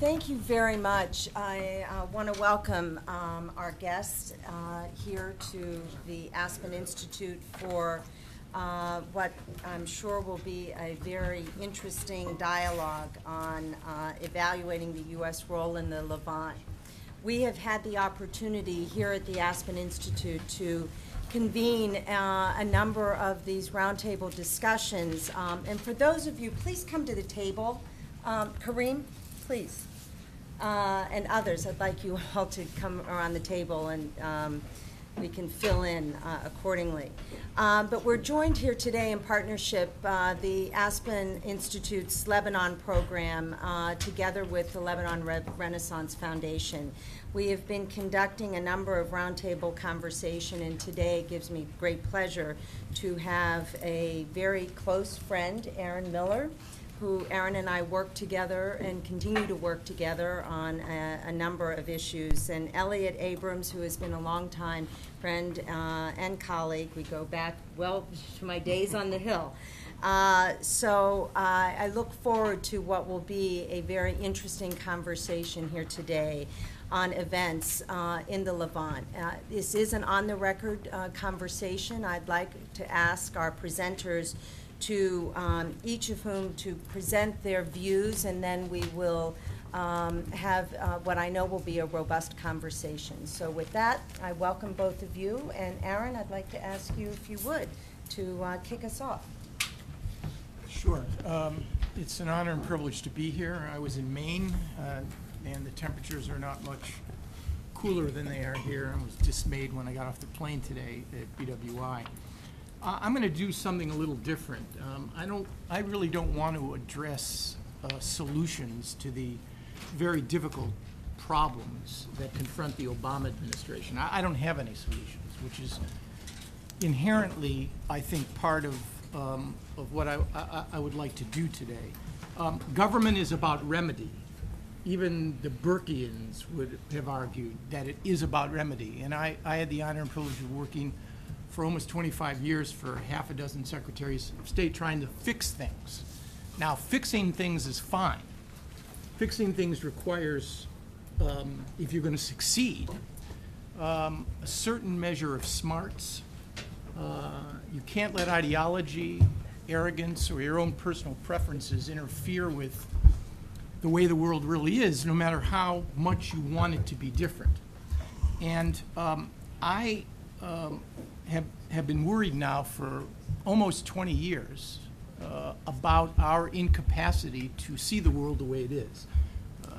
Thank you very much. I want to welcome our guests here to the Aspen Institute for what I'm sure will be a very interesting dialogue on evaluating the U.S. role in the Levant. We have had the opportunity here at the Aspen Institute to convene a number of these roundtable discussions. And for those of you, please come to the table. Kareem, please. And others, I'd like you all to come around the table and we can fill in accordingly. But we're joined here today in partnership, the Aspen Institute's Lebanon program, together with the Lebanon Renaissance Foundation. We have been conducting a number of roundtable conversation, and today it gives me great pleasure to have a very close friend, Aaron Miller, who Aaron and I work together and continue to work together on a number of issues. And Elliot Abrams, who has been a longtime friend and colleague. We go back, well, to my days on the Hill. So I look forward to what will be a very interesting conversation here today on events in the Levant. This is an on-the-record conversation. I'd like to ask our presenters to each of whom to present their views, and then we will have what I know will be a robust conversation. So with that, I welcome both of you. And Aaron, I'd like to ask you, if you would, to kick us off. Sure. It's an honor and privilege to be here. I was in Maine, and the temperatures are not much cooler than they are here. I was dismayed when I got off the plane today at BWI. I'm going to do something a little different. I really don't want to address solutions to the very difficult problems that confront the Obama administration. I don't have any solutions, which is inherently, I think, part of what I would like to do today. Government is about remedy. Even the Burkeans would have argued that it is about remedy. And I had the honor and privilege of working for almost 25 years for half a dozen secretaries of state trying to fix things. Now, fixing things is fine. Fixing things requires, if you're going to succeed, a certain measure of smarts. You can't let ideology, arrogance, or your own personal preferences interfere with the way the world really is, no matter how much you want it to be different. And I have been worried now for almost 20 years about our incapacity to see the world the way it is.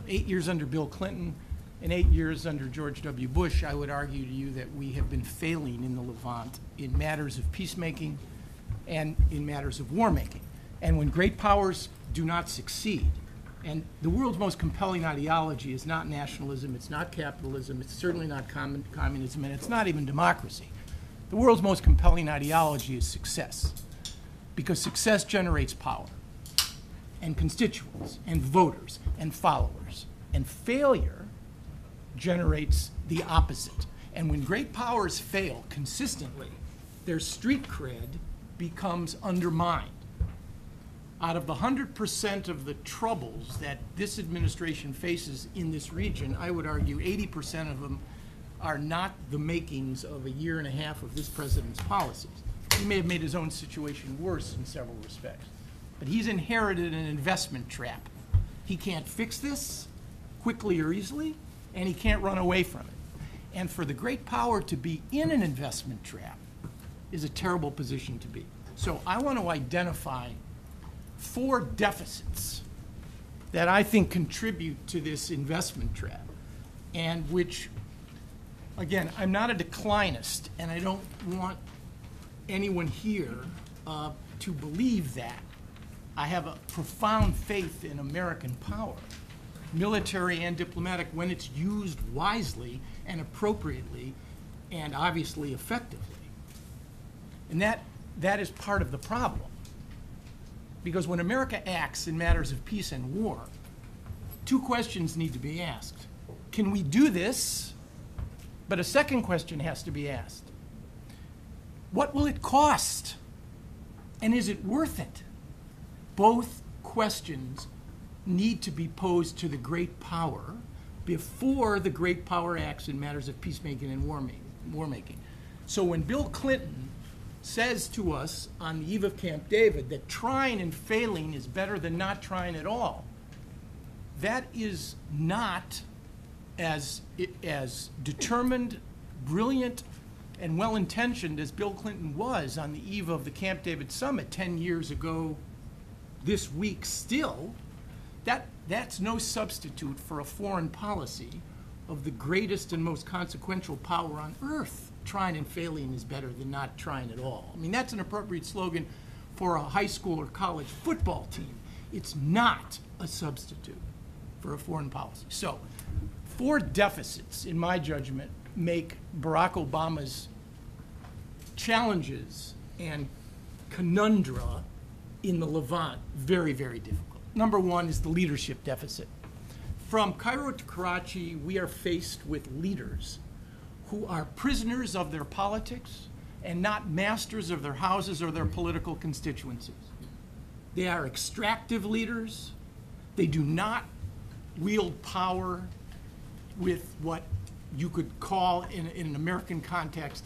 8 years under Bill Clinton and 8 years under George W. Bush, I would argue to you that we have been failing in the Levant in matters of peacemaking and in matters of war making. And when great powers do not succeed, and the world's most compelling ideology is not nationalism, it's not capitalism, it's certainly not communism, and it's not even democracy. The world's most compelling ideology is success, because success generates power, and constituents, and voters, and followers. And failure generates the opposite. And when great powers fail consistently, their street cred becomes undermined. Out of the 100% of the troubles that this administration faces in this region, I would argue 80% of them are not the makings of a year and a half of this president's policies. He may have made his own situation worse in several respects, but he's inherited an investment trap. He can't fix this quickly or easily, and he can't run away from it. And for the great power to be in an investment trap is a terrible position to be. So I want to identify 4 deficits that I think contribute to this investment trap, and which, again, I'm not a declinist, and I don't want anyone here to believe that. I have a profound faith in American power, military and diplomatic, when it's used wisely and appropriately and obviously effectively. And that is part of the problem. Because when America acts in matters of peace and war, 2 questions need to be asked. Can we do this? But a second question has to be asked. What will it cost? And is it worth it? Both questions need to be posed to the great power before the great power acts in matters of peacemaking and war making. So when Bill Clinton says to us on the eve of Camp David that trying and failing is better than not trying at all, that is not as determined, brilliant, and well-intentioned as Bill Clinton was on the eve of the Camp David summit 10 years ago this week still. That's no substitute for a foreign policy of the greatest and most consequential power on earth. Trying and failing is better than not trying at all. I mean, that's an appropriate slogan for a high school or college football team. It's not a substitute for a foreign policy. So, 4 deficits, in my judgment, make Barack Obama's challenges and conundra in the Levant very, very difficult. Number 1 is the leadership deficit. From Cairo to Karachi, we are faced with leaders who are prisoners of their politics and not masters of their houses or their political constituencies. They are extractive leaders. They do not wield power with what you could call, in an American context,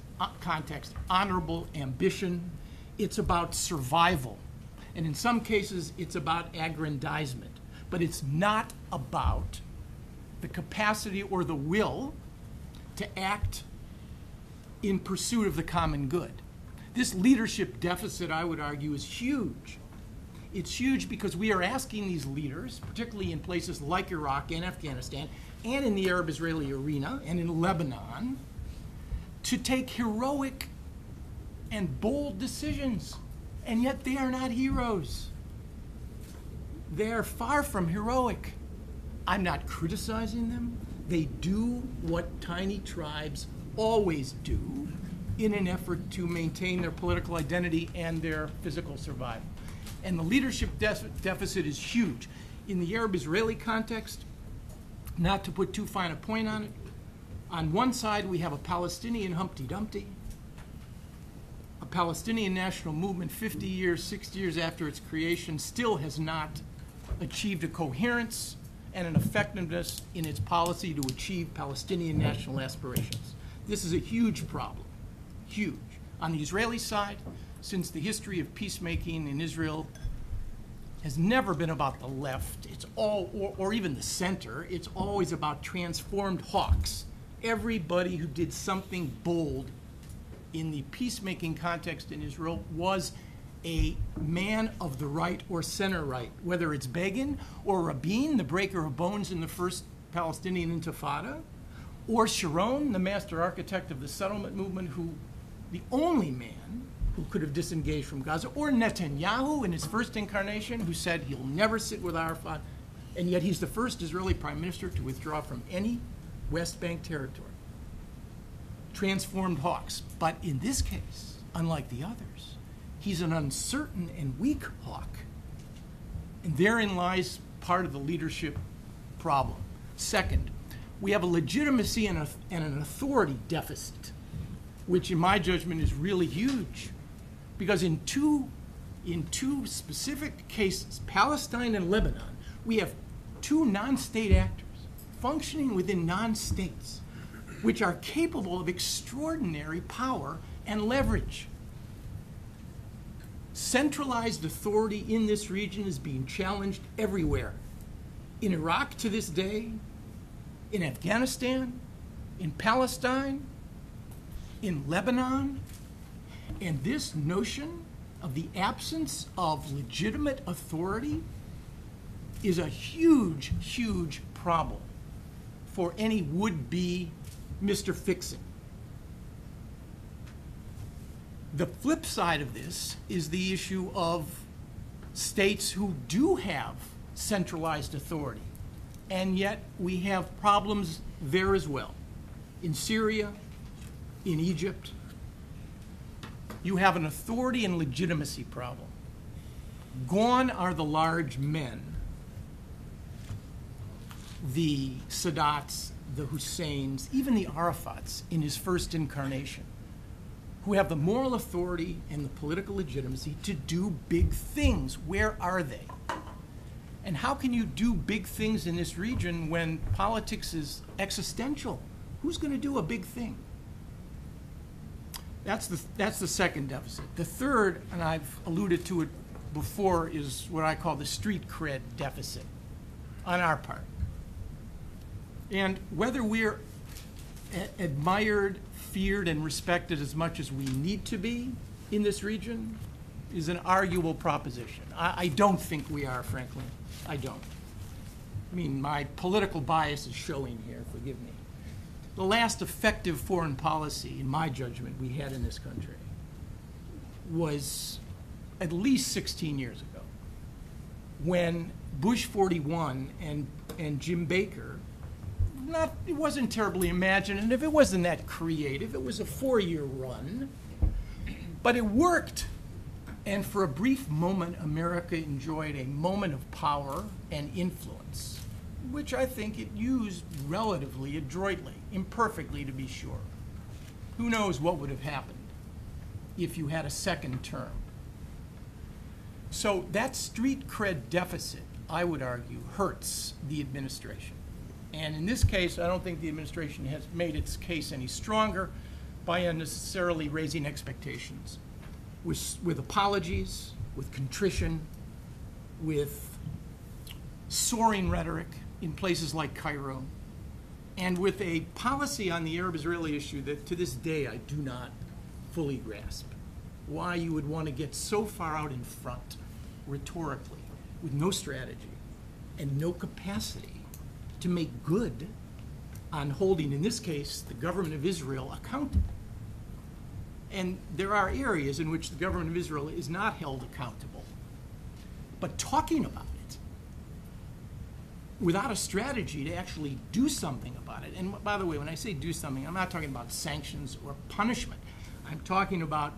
honorable ambition. It's about survival. And in some cases, it's about aggrandizement. But it's not about the capacity or the will to act in pursuit of the common good. This leadership deficit, I would argue, is huge. It's huge because we are asking these leaders, particularly in places like Iraq and Afghanistan, and in the Arab-Israeli arena, and in Lebanon, to take heroic and bold decisions. And yet they are not heroes. They are far from heroic. I'm not criticizing them. They do what tiny tribes always do in an effort to maintain their political identity and their physical survival. And the leadership deficit is huge. In the Arab-Israeli context, not to put too fine a point on it, on one side we have a Palestinian Humpty Dumpty, a Palestinian national movement 50 years, 60 years after its creation still has not achieved a coherence and an effectiveness in its policy to achieve Palestinian national aspirations. This is a huge problem, huge. On the Israeli side, since the history of peacemaking in Israel has never been about the left, it's all, or even the center, it's always about transformed hawks. Everybody who did something bold in the peacemaking context in Israel was a man of the right or center right, whether it's Begin or Rabin, the breaker of bones in the first Palestinian Intifada, or Sharon, the master architect of the settlement movement, who the only man who could have disengaged from Gaza, or Netanyahu in his first incarnation, who said he'll never sit with Arafat, and yet he's the first Israeli prime minister to withdraw from any West Bank territory. Transformed hawks. But in this case, unlike the others, he's an uncertain and weak hawk. And therein lies part of the leadership problem. Second, we have a legitimacy and an authority deficit, which in my judgment is really huge. Because in two specific cases, Palestine and Lebanon, we have 2 non-state actors functioning within non-states, which are capable of extraordinary power and leverage. Centralized authority in this region is being challenged everywhere. In Iraq to this day, in Afghanistan, in Palestine, in Lebanon. And this notion of the absence of legitimate authority is a huge, huge problem for any would-be Mr. Fix-It. The flip side of this is the issue of states who do have centralized authority, and yet we have problems there as well. In Syria, in Egypt, you have an authority and legitimacy problem. Gone are the large men, the Sadats, the Husseins, even the Arafats in his first incarnation, who have the moral authority and the political legitimacy to do big things. Where are they? And how can you do big things in this region when politics is existential? Who's going to do a big thing? That's the second deficit. The third, and I've alluded to it before, is what I call the street cred deficit on our part. And whether we're admired, feared, and respected as much as we need to be in this region is an arguable proposition. I don't think we are, frankly. I don't. I mean, my political bias is showing here, forgive me. The last effective foreign policy, in my judgment, we had in this country was at least 16 years ago, when Bush 41 and Jim Baker, it wasn't terribly imaginative, it wasn't that creative, it was a 4-year run, but it worked. And for a brief moment, America enjoyed a moment of power and influence, which I think it used relatively adroitly, imperfectly to be sure. Who knows what would have happened if you had a second term. So that street cred deficit, I would argue, hurts the administration. And in this case, I don't think the administration has made its case any stronger by unnecessarily raising expectations. With apologies, with contrition, with soaring rhetoric in places like Cairo, and with a policy on the Arab-Israeli issue that to this day I do not fully grasp. Why you would want to get so far out in front, rhetorically, with no strategy and no capacity to make good on holding, in this case, the government of Israel accountable. And there are areas in which the government of Israel is not held accountable. But talking about it without a strategy to actually do something about it, and by the way, when I say do something, I'm not talking about sanctions or punishment. I'm talking about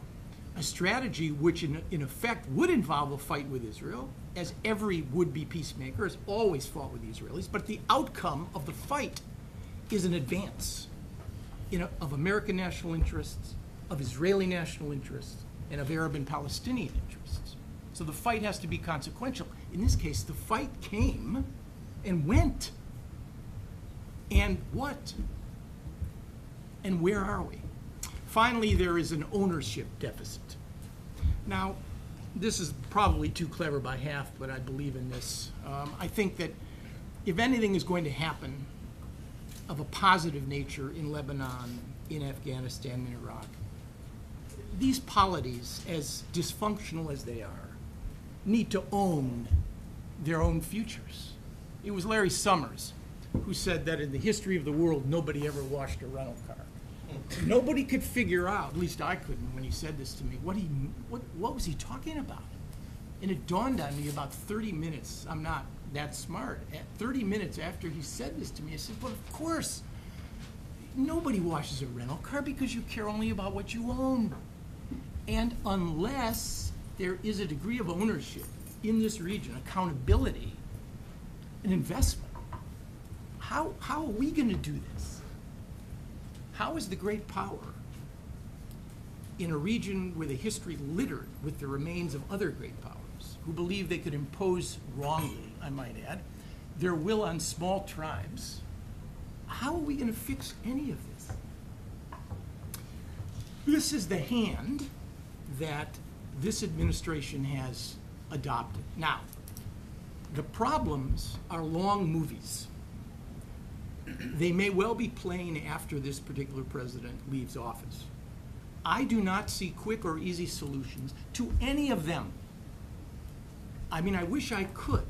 a strategy which in effect would involve a fight with Israel, as every would-be peacemaker has always fought with the Israelis, but the outcome of the fight is an advance of American national interests, of Israeli national interests, and of Arab and Palestinian interests. So the fight has to be consequential. In this case, the fight came and went. And what? And where are we? Finally, there is an ownership deficit. Now, this is probably too clever by half, but I believe in this. I think that if anything is going to happen of a positive nature in Lebanon, in Afghanistan, and Iraq, these polities, as dysfunctional as they are, need to own their own futures. It was Larry Summers who said that in the history of the world, nobody ever washed a rental car. Nobody could figure out, at least I couldn't when he said this to me, what was he talking about? And it dawned on me about 30 minutes, I'm not that smart, at 30 minutes after he said this to me, I said, well, of course, nobody washes a rental car because you care only about what you own. And unless there is a degree of ownership in this region, accountability, and investment, how are we going to do this? How is the great power in a region with a history littered with the remains of other great powers who believe they could impose wrongly, I might add, their will on small tribes, how are we going to fix any of this? This is the hand that this administration has adopted. Now, the problems are long movies. They may well be playing after this particular president leaves office. I do not see quick or easy solutions to any of them. I mean, I wish I could.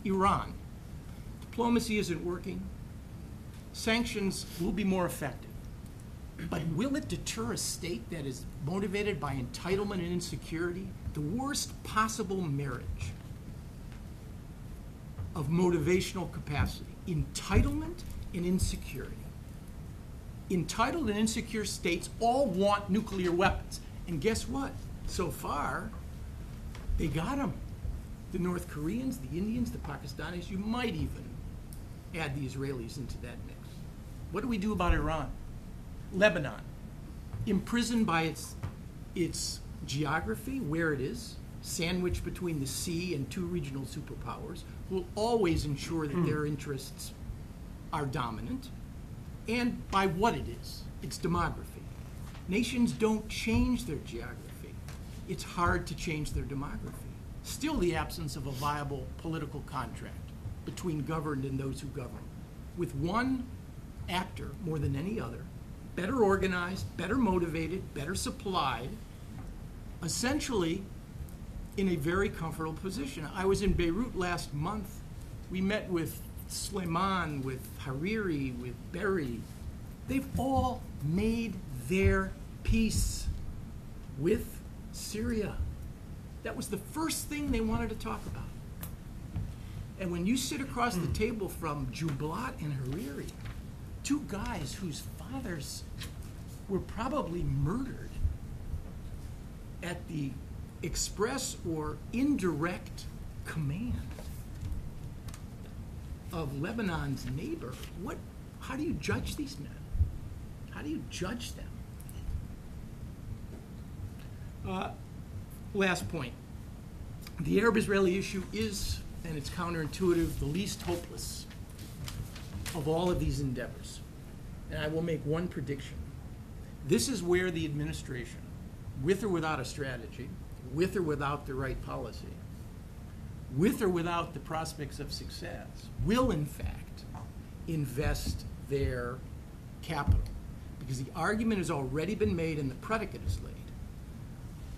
Iran. Diplomacy isn't working. Sanctions will be more effective. But will it deter a state that is motivated by entitlement and insecurity? The worst possible marriage of motivational capacity. Entitlement and insecurity. Entitled and insecure states all want nuclear weapons. And guess what? So far, they got them. The North Koreans, the Indians, the Pakistanis, you might even add the Israelis into that mix. What do we do about Iran? Lebanon, imprisoned by its geography, where it is, sandwiched between the sea and two regional superpowers, will always ensure that their interests are dominant, and by what it is, its demography. Nations don't change their geography. It's hard to change their demography. Still the absence of a viable political contract between governed and those who govern, with one actor more than any other, better organized, better motivated, better supplied, essentially in a very comfortable position. I was in Beirut last month. We met with Suleiman, with Hariri, with Berry. They've all made their peace with Syria. That was the first thing they wanted to talk about. And when you sit across the table from Jublat and Hariri, two guys whose fathers were probably murdered at the express or indirect command of Lebanon's neighbor, how do you judge these men? How do you judge them? Last point. The Arab-Israeli issue is, and it's counterintuitive, the least hopeless of all of these endeavors. And I will make one prediction. This is where the administration, with or without a strategy, with or without the right policy, with or without the prospects of success, will in fact invest their capital. Because the argument has already been made and the predicate is laid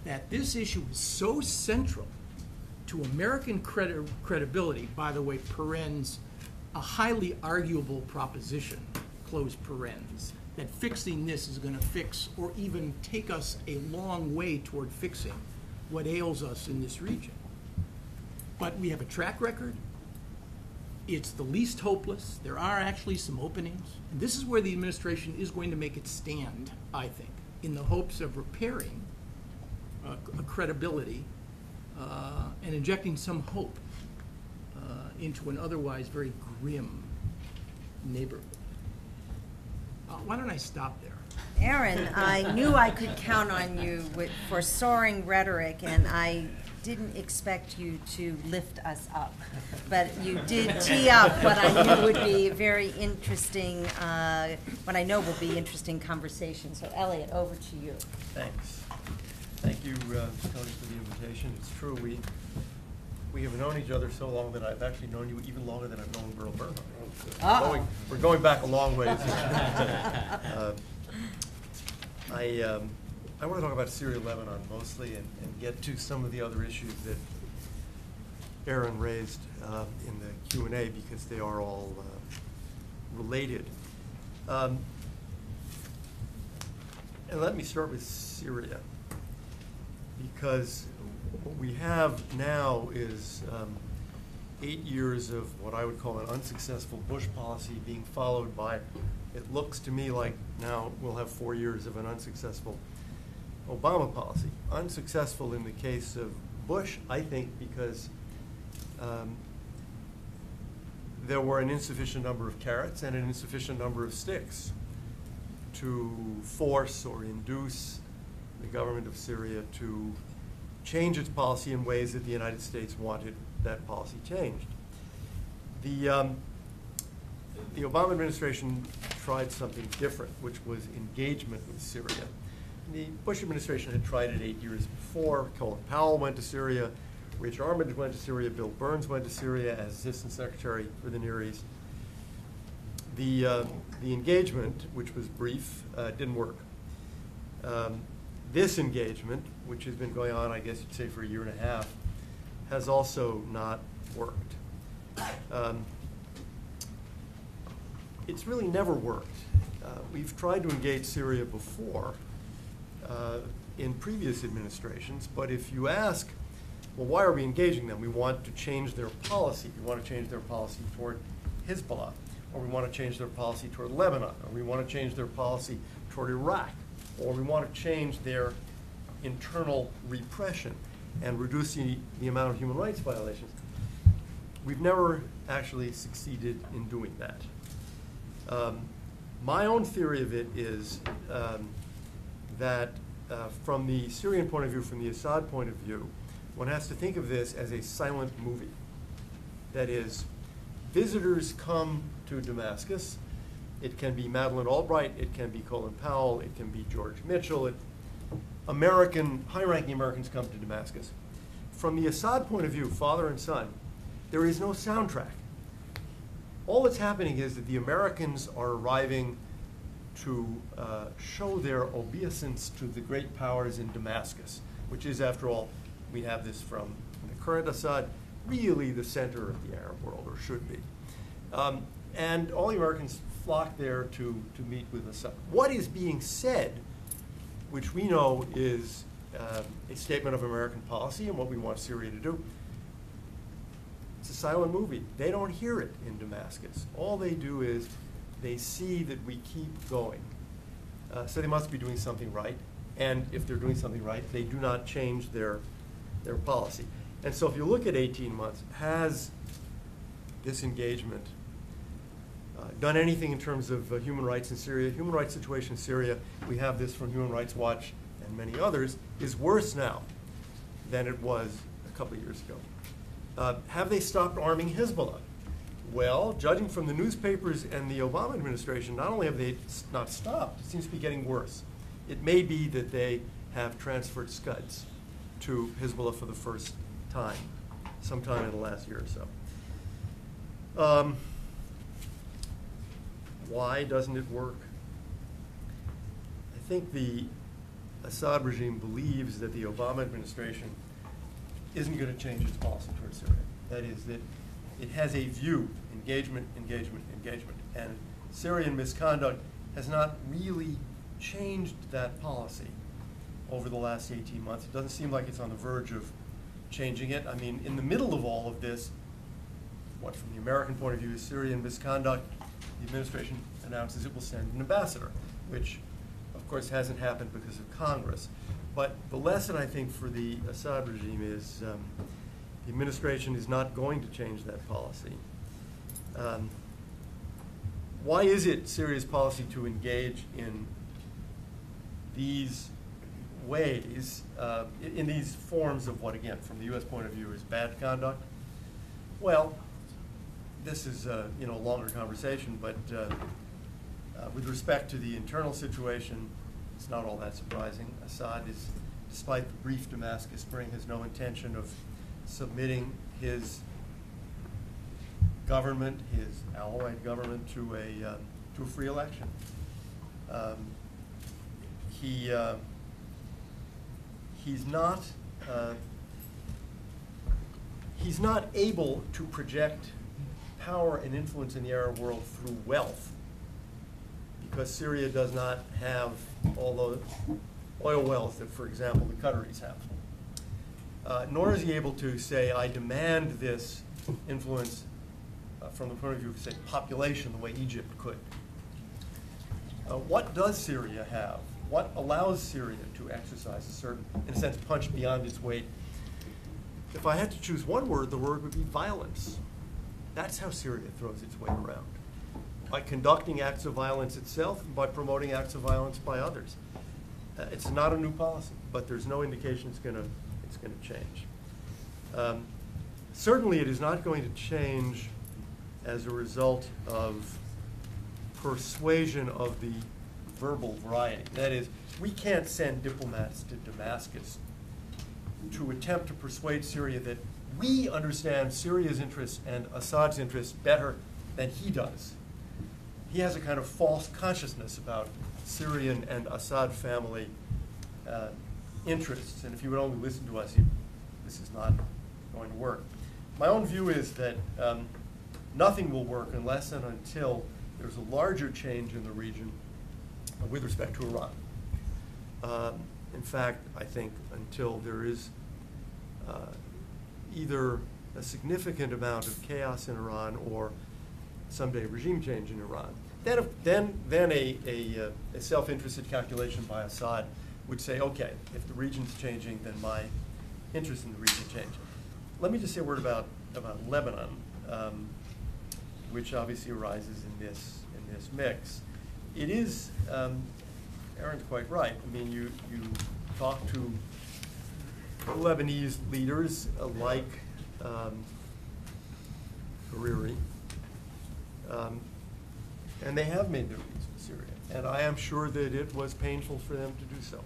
that this issue is so central to American credibility, by the way, parens, a highly arguable proposition, close parens, that fixing this is going to fix or even take us a long way toward fixing what ails us in this region. But we have a track record. It's the least hopeless. There are actually some openings. And this is where the administration is going to make its stand, I think, in the hopes of repairing a credibility and injecting some hope into an otherwise very grim neighborhood. Why don't I stop there? Aaron, I knew I could count on you for soaring rhetoric, and I didn't expect you to lift us up. But you did tee up what I knew would be very interesting, what I know will be interesting conversation. So, Elliot, over to you. Thanks. Thank you, Tony, for the invitation. It's true, we have known each other so long that I've actually known you even longer than I've known Burl Burnham. We're going back a long ways. I want to talk about Syria-Lebanon mostly and get to some of the other issues that Aaron raised in the Q&A because they are all related. And let me start with Syria, because what we have now is 8 years of what I would call an unsuccessful Bush policy being followed by, it looks to me like now we'll have 4 years of an unsuccessful Obama policy. Unsuccessful in the case of Bush, I think, because there were an insufficient number of carrots and an insufficient number of sticks to force or induce the government of Syria to change its policy in ways that the United States wanted that policy changed. The Obama administration tried something different, which was engagement with Syria. The Bush administration had tried it 8 years before. Colin Powell went to Syria. Rich Armitage went to Syria. Bill Burns went to Syria as Assistant Secretary for the Near East. The engagement, which was brief, didn't work. This engagement, which has been going on, I guess you'd say, for a year and a half, has also not worked. It's really never worked. We've tried to engage Syria before in previous administrations, but if you ask, well, why are we engaging them? We want to change their policy. We want to change their policy toward Hezbollah, or we want to change their policy toward Lebanon, or we want to change their policy toward Iraq, or we want to change their internal repression and reduce the amount of human rights violations. We've never actually succeeded in doing that. My own theory of it is that from the Syrian point of view, from the Assad point of view, one has to think of this as a silent movie. That is, visitors come to Damascus. It can be Madeleine Albright, it can be Colin Powell, it can be George Mitchell. High-ranking Americans come to Damascus. From the Assad point of view, father and son, there is no soundtrack. All that's happening is that the Americans are arriving to show their obeisance to the great powers in Damascus, which is, after all, we have this from the current Assad, really the center of the Arab world, or should be. And all the Americans flock there to meet with Assad. What is being said, which we know is a statement of American policy and what we want Syria to do, it's a silent movie. They don't hear it in Damascus. All they do is they see that we keep going. So they must be doing something right. And if they're doing something right, they do not change their policy. And so if you look at 18 months, has this engagement done anything in terms of human rights in Syria? Human rights situation in Syria, we have this from Human Rights Watch and many others, is worse now than it was a couple of years ago. Have they stopped arming Hezbollah? Well, judging from the newspapers and the Obama administration, not only have they not stopped, it seems to be getting worse. It may be that they have transferred Scuds to Hezbollah for the first time, sometime in the last year or so. Why doesn't it work? I think the Assad regime believes that the Obama administration isn't going to change its policy towards Syria. That is, that it has a view, engagement, engagement, engagement. And Syrian misconduct has not really changed that policy over the last 18 months. It doesn't seem like it's on the verge of changing it. I mean, in the middle of all of this, what from the American point of view is Syrian misconduct, the administration announces it will send an ambassador, which of course hasn't happened because of Congress. But the lesson, I think, for the Assad regime is the administration is not going to change that policy. Why is it Syria's policy to engage in these ways, in these forms of what, again, from the U.S. point of view, is bad conduct? Well, this is a longer conversation, but with respect to the internal situation, it's not all that surprising. Assad is, despite the brief Damascus spring, has no intention of submitting his government, his allied government, to a free election. He's not able to project power and influence in the Arab world through wealth, because Syria does not have all the oil wells that, for example, the Qataris have. Nor is he able to say, I demand this influence from the point of view of, say, population, the way Egypt could. What does Syria have? What allows Syria to exercise a certain, in a sense, punch beyond its weight? If I had to choose one word, the word would be violence. That's how Syria throws its weight around, by conducting acts of violence itself and by promoting acts of violence by others. It's not a new policy, but there's no indication it's going to change. Certainly, it is not going to change as a result of persuasion of the verbal variety. That is, we can't send diplomats to Damascus to attempt to persuade Syria that we understand Syria's interests and Assad's interests better than he does. He has a kind of false consciousness about Syrian and Assad family interests, and if he would only listen to us, this is not going to work. My own view is that nothing will work unless and until there's a larger change in the region with respect to Iran. In fact, I think until there is either a significant amount of chaos in Iran or someday regime change in Iran, then a self-interested calculation by Assad would say, okay, if the region's changing, then my interest in the region change. Let me just say a word about Lebanon, which obviously arises in this mix. It is, Aaron's quite right. I mean, you talk to Lebanese leaders like Hariri, and they have made their peace with Syria. And I am sure that it was painful for them to do so.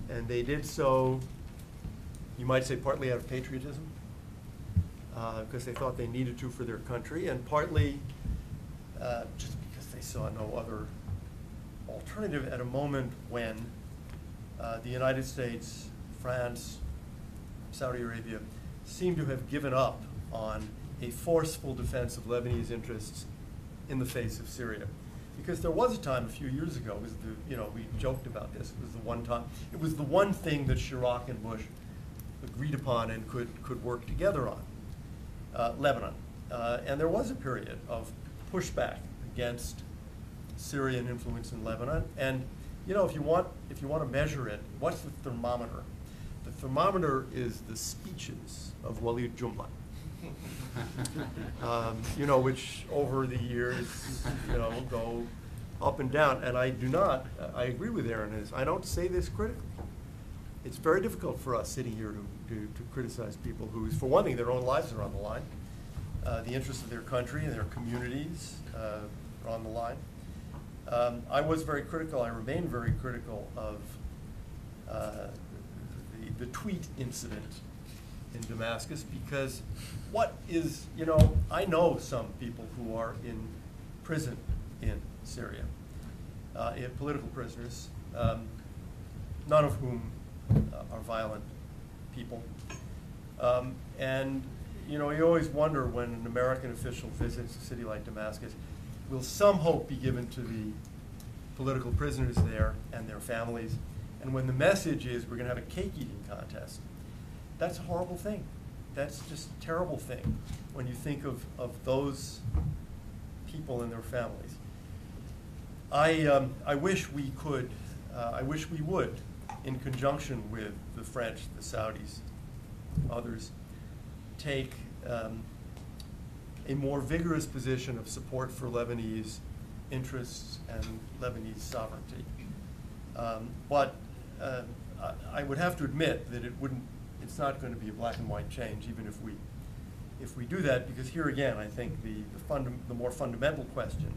And they did so, you might say, partly out of patriotism, because they thought they needed to for their country, and partly just because they saw no other alternative at a moment when the United States, France, Saudi Arabia seemed to have given up on a forceful defense of Lebanese interests in the face of Syria. Because there was a time a few years ago, we joked about this, it was the one thing that Chirac and Bush agreed upon and could work together on, Lebanon. And there was a period of pushback against Syrian influence in Lebanon. And if you want to measure it, what's the thermometer? The thermometer is the speeches of Walid Jumla. Which over the years, go up and down. And I agree with Aaron, I don't say this critically. It's very difficult for us sitting here to criticize people whose, for one thing, their own lives are on the line. The interests of their country and their communities are on the line. I was very critical, I remain very critical of the tweet incident in Damascus, because I know some people who are in prison in Syria, political prisoners, none of whom are violent people. And you always wonder when an American official visits a city like Damascus, will some hope be given to the political prisoners there and their families? And when the message is we're going to have a cake-eating contest, that's a horrible thing. That's just a terrible thing when you think of those people and their families. I wish we could, I wish we would, in conjunction with the French, the Saudis, others, take a more vigorous position of support for Lebanese interests and Lebanese sovereignty. But I would have to admit that it's not going to be a black and white change, even if we do that, because here again, I think the more fundamental question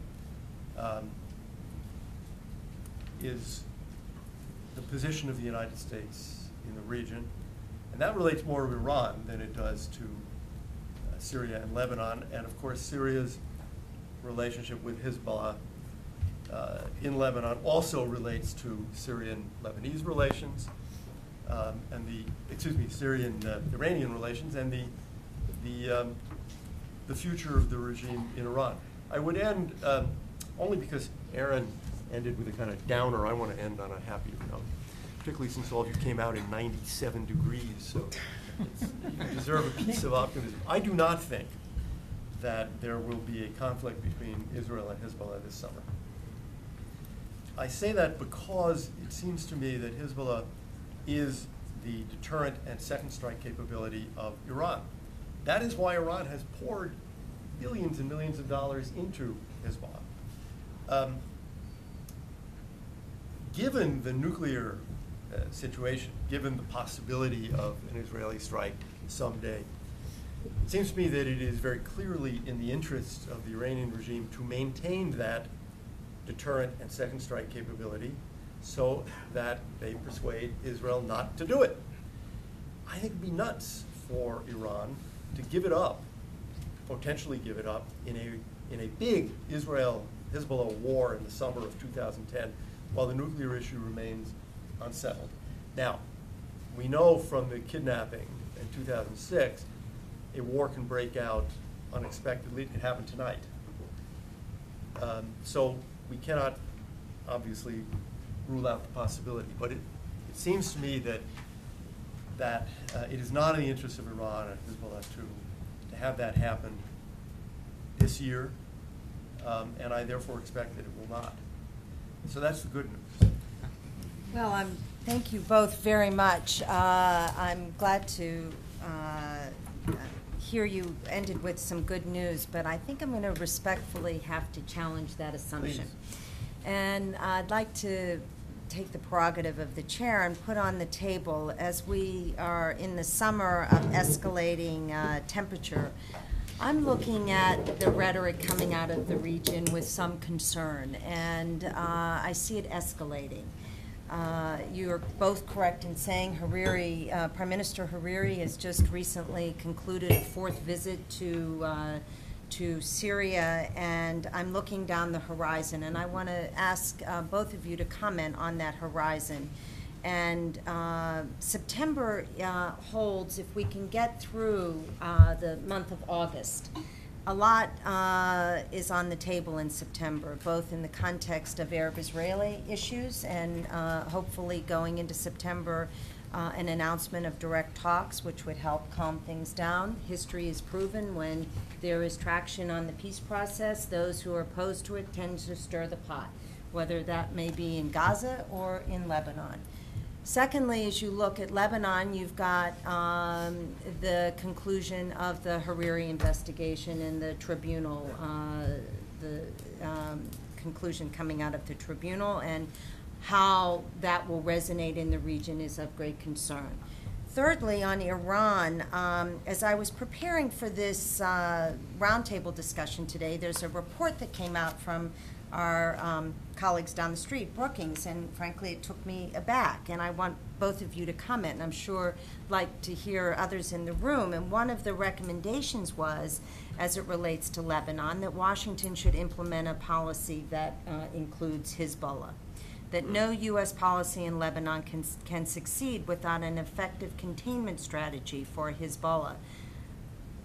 is the position of the United States in the region, and that relates more to Iran than it does to Syria and Lebanon, and of course Syria's relationship with Hezbollah in Lebanon also relates to Syrian-Lebanese relations, and Syrian-Iranian relations, and the future of the regime in Iran. I would end only because Aaron ended with a kind of downer. I want to end on a happier note, particularly since all of you came out in 97 degrees, so you deserve a piece of optimism. I do not think that there will be a conflict between Israel and Hezbollah this summer. I say that because it seems to me that Hezbollah is the deterrent and second strike capability of Iran. That is why Iran has poured billions and millions of dollars into Hezbollah. Given the nuclear situation, given the possibility of an Israeli strike someday, it seems to me that it is very clearly in the interests of the Iranian regime to maintain that deterrent and second strike capability so that they persuade Israel not to do it. I think it would be nuts for Iran to give it up, potentially give it up, in a big Israel-Hezbollah war in the summer of 2010, while the nuclear issue remains unsettled. Now, we know from the kidnapping in 2006, a war can break out unexpectedly. It could happen tonight. So we cannot obviously rule out the possibility, but it seems to me that it is not in the interest of Iran and Hezbollah to have that happen this year, and I therefore expect that it will not. So that's the good news. Well, thank you both very much. I'm glad to hear you ended with some good news, but I think I'm going to respectfully have to challenge that assumption. Please. And I'd like to take the prerogative of the chair and put on the table, as we are in the summer of escalating temperature, I'm looking at the rhetoric coming out of the region with some concern, and I see it escalating. You're both correct in saying Hariri, Prime Minister Hariri has just recently concluded a 4th visit to Syria, and I'm looking down the horizon, and I want to ask both of you to comment on that horizon. And September holds, if we can get through the month of August, a lot is on the table in September, both in the context of Arab-Israeli issues and hopefully going into September, an announcement of direct talks, which would help calm things down. History has proven when there is traction on the peace process, those who are opposed to it tend to stir the pot, whether that may be in Gaza or in Lebanon. Secondly, as you look at Lebanon, you've got the conclusion of the Hariri investigation and the tribunal, conclusion coming out of the tribunal, and how that will resonate in the region is of great concern. Thirdly, on Iran, as I was preparing for this roundtable discussion today, there's a report that came out from our colleagues down the street, Brookings, and frankly it took me aback, and I want both of you to comment, and I'm sure like to hear others in the room. And one of the recommendations was, as it relates to Lebanon, that Washington should implement a policy that includes Hezbollah, that no U.S. policy in Lebanon can succeed without an effective containment strategy for Hezbollah.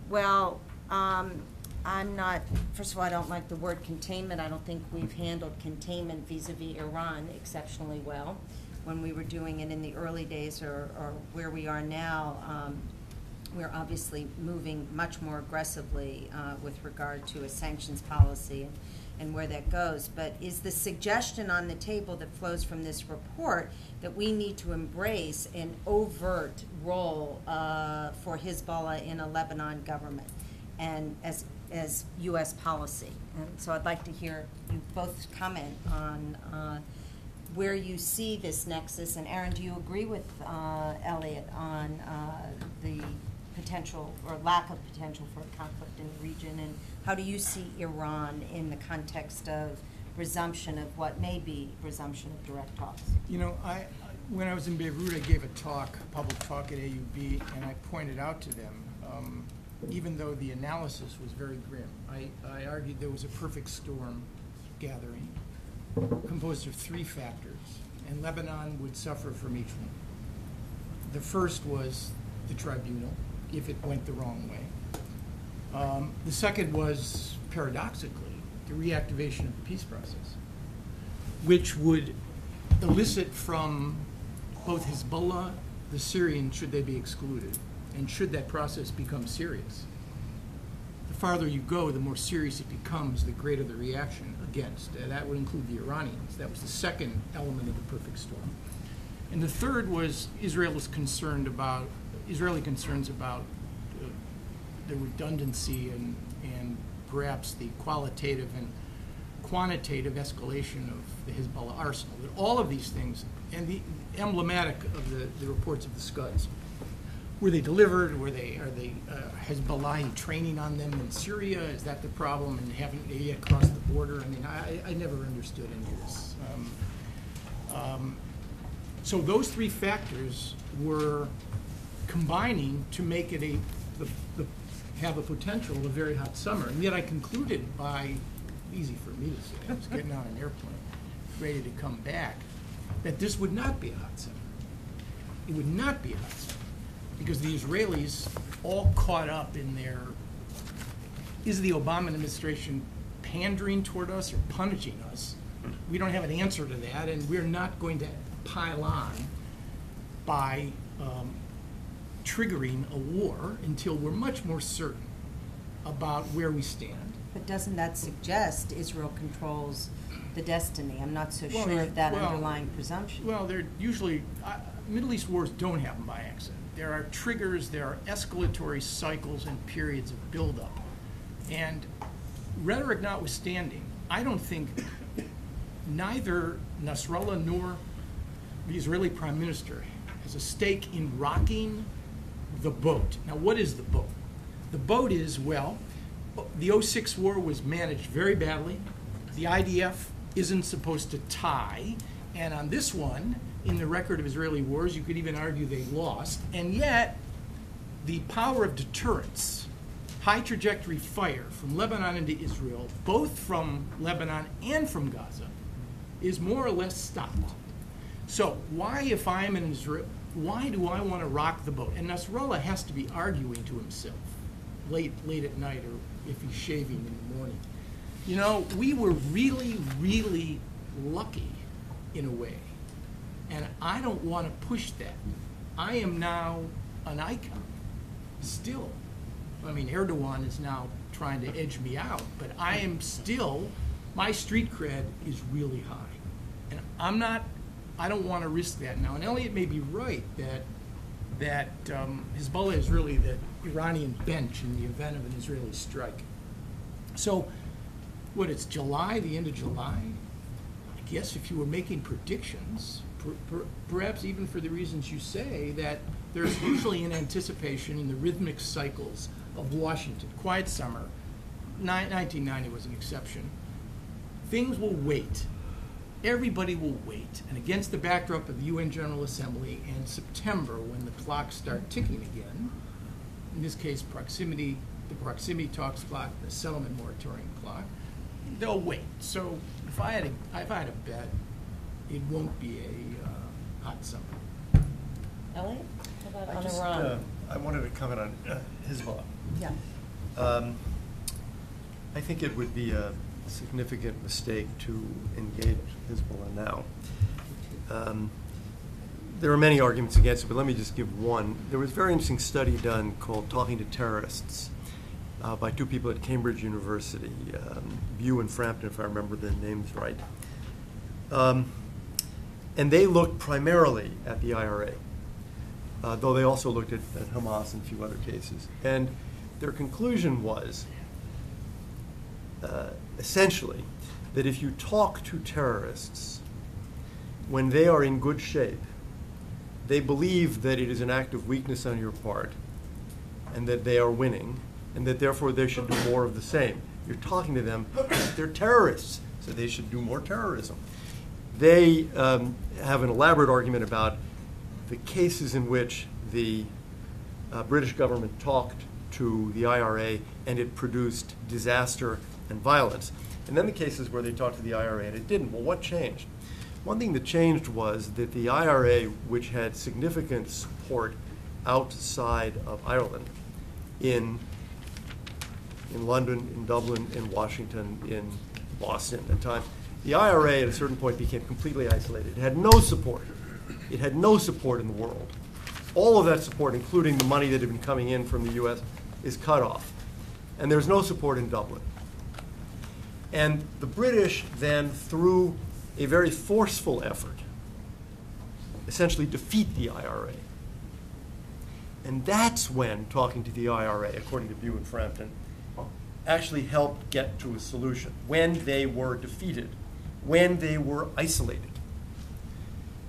Well, I'm not, first of all, I don't like the word containment. I don't think we've handled containment vis-a-vis Iran exceptionally well. When we were doing it in the early days or where we are now, we're obviously moving much more aggressively with regard to a sanctions policy and where that goes. But is the suggestion on the table that flows from this report that we need to embrace an overt role for Hezbollah in a Lebanon government and as U.S. policy? And so I'd like to hear you both comment on where you see this nexus. And Aaron, do you agree with Elliot on the potential or lack of potential for a conflict in the region? And how do you see Iran in the context of resumption of what may be resumption of direct talks? You know, when I was in Beirut, I gave a public talk at AUB, and I pointed out to them, even though the analysis was very grim, I argued there was a perfect storm gathering composed of 3 factors, and Lebanon would suffer from each one. The first was the tribunal, if it went the wrong way. The second was, paradoxically, the reactivation of the peace process, which would elicit from both Hezbollah, the Syrians, should they be excluded, and should that process become serious. The farther you go, the more serious it becomes, the greater the reaction against. That would include the Iranians. That was the second element of the perfect storm. And the third was Israeli concerns about the redundancy and perhaps the qualitative and quantitative escalation of the Hezbollah arsenal. That all of these things, and the emblematic of the reports of the Scuds, were they delivered? Are they Hezbollah training on them in Syria? Is that the problem? And haven't they yet crossed the border? I mean, I never understood any of this. So those 3 factors were combining to make it have a potential of a very hot summer. And yet I concluded by, easy for me to say, I was getting on an airplane, ready to come back, that this would not be a hot summer. It would not be a hot summer, because the Israelis all caught up in their, is the Obama administration pandering toward us or punishing us? We don't have an answer to that, and we're not going to pile on by triggering a war until we're much more certain about where we stand. But doesn't that suggest Israel controls the destiny? I'm not so sure of that underlying presumption. Well, they're usually, Middle East wars don't happen by accident. There are triggers, there are escalatory cycles and periods of buildup. And rhetoric notwithstanding, I don't think neither Nasrallah nor the Israeli Prime Minister has a stake in rocking the boat. Now, what is the boat? The boat is, well, the 06 war was managed very badly. The IDF isn't supposed to tie. And on this one, in the record of Israeli wars, you could even argue they lost. And yet, the power of deterrence, high trajectory fire from Lebanon into Israel, both from Lebanon and from Gaza, is more or less stopped. So why, if I'm in Israel, why do I want to rock the boat? And Nasrallah has to be arguing to himself late at night, or if he's shaving in the morning. You know, we were really, really lucky in a way. And I don't want to push that. I am now an icon, still. I mean, Erdogan is now trying to edge me out, but I am still, my street cred is really high. And I don't want to risk that now. And Elliot may be right that Hezbollah is really the Iranian bench in the event of an Israeli strike. So, it's July, the end of July? I guess if you were making predictions, perhaps even for the reasons you say, that there's usually an anticipation in the rhythmic cycles of Washington. Quiet summer, 1990 was an exception. Things will wait. Everybody will wait. And against the backdrop of the UN General Assembly in September, when the clocks start ticking again, in this case the proximity talks clock, the settlement moratorium clock, they'll wait. So if I had a bet, it won't be a hot summer. Elliot, how about on Iran? I wanted to comment on Hezbollah. Yeah. I think it would be a significant mistake to engage Hezbollah now. There are many arguments against it, but let me just give one. There was a very interesting study done called Talking to Terrorists by two people at Cambridge University, Bew and Frampton, if I remember the names right. And they looked primarily at the IRA, though they also looked at Hamas and a few other cases. And their conclusion was, essentially, that if you talk to terrorists when they are in good shape, they believe that it is an act of weakness on your part and that they are winning and that therefore they should do more of the same. You're talking to them, they're terrorists, so they should do more terrorism. They have an elaborate argument about the cases in which the British government talked to the IRA and it produced disaster and violence. And then the cases where they talked to the IRA and it didn't. Well, what changed? One thing that changed was that the IRA, which had significant support outside of Ireland, in London, in Dublin, in Washington, in Boston at times, the IRA at a certain point became completely isolated. It had no support. It had no support in the world. All of that support, including the money that had been coming in from the U.S., is cut off. And there's no support in Dublin. And the British then, through a very forceful effort, essentially defeat the IRA. And that's when talking to the IRA, according to Bew and Frampton, actually helped get to a solution, when they were defeated, when they were isolated.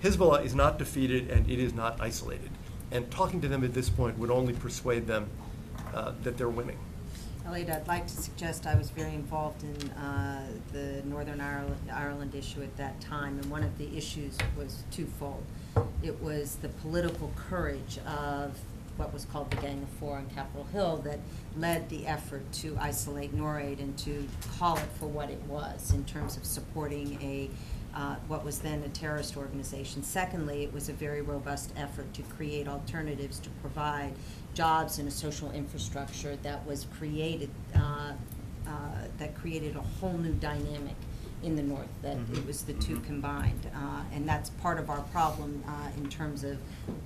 Hezbollah is not defeated and it is not isolated. And talking to them at this point would only persuade them that they're winning. Elliot, I'd like to suggest I was very involved in the Northern Ireland issue at that time, and one of the issues was twofold. It was the political courage of what was called the Gang of Four on Capitol Hill that led the effort to isolate NORAID and to call it for what it was in terms of supporting a what was then a terrorist organization. Secondly, it was a very robust effort to create alternatives to provide jobs and a social infrastructure that was created, that created a whole new dynamic in the North, that it was the two combined. And that's part of our problem in terms of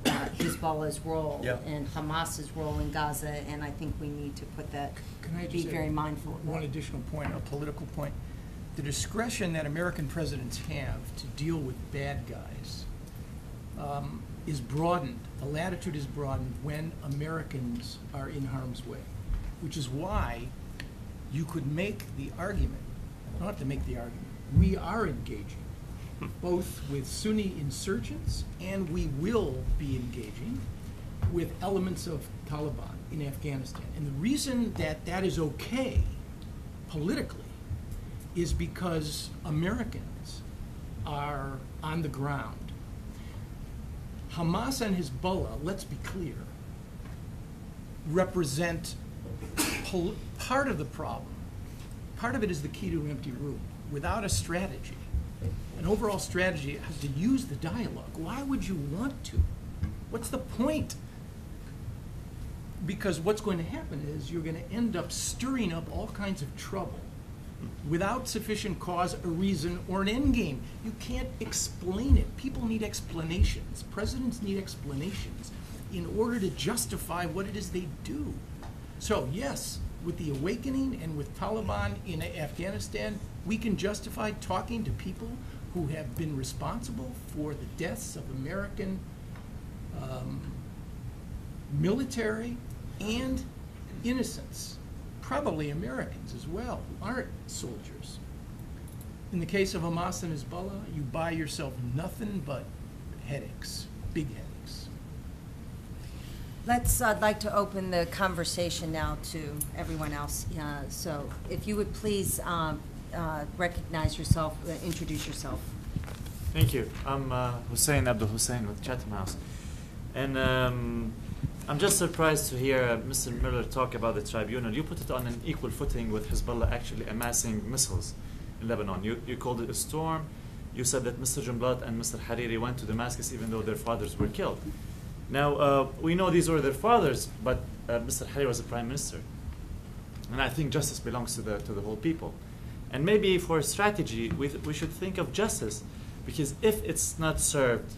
Hezbollah's role and Hamas's role in Gaza, and I think we need to put that, be very mindful of that. One additional point, a political point. The discretion that American presidents have to deal with bad guys is broadened. The latitude is broadened when Americans are in harm's way, which is why you could make the argument, you don't have to make the argument, we are engaging both with Sunni insurgents, and we will be engaging with elements of Taliban in Afghanistan. And the reason that that is okay politically is because Americans are on the ground. Hamas and Hezbollah, let's be clear, represent part of the problem. Part of it is the key to an empty room. Without a strategy, an overall strategy has to use the dialogue. Why would you want to? What's the point? Because what's going to happen is you're going to end up stirring up all kinds of trouble without sufficient cause, a reason, or an end game. You can't explain it. People need explanations. Presidents need explanations in order to justify what it is they do. So yes, with the awakening and with Taliban in Afghanistan, we can justify talking to people who have been responsible for the deaths of American military and innocents, probably Americans as well, who aren't soldiers. In the case of Hamas and Hezbollah, you buy yourself nothing but headaches, big headaches. I'd like to open the conversation now to everyone else. So if you would please recognize yourself, introduce yourself. Thank you. I'm Hussein Abdul Hussein with Chatham House. And I'm just surprised to hear Mr. Miller talk about the tribunal. You put it on an equal footing with Hezbollah actually amassing missiles in Lebanon. You called it a storm. You said that Mr. Jumblat and Mr. Hariri went to Damascus even though their fathers were killed. Now, we know these were their fathers, but Mr. Hariri was the prime minister. And I think justice belongs to the whole people. And maybe for strategy, we should think of justice, because if it's not served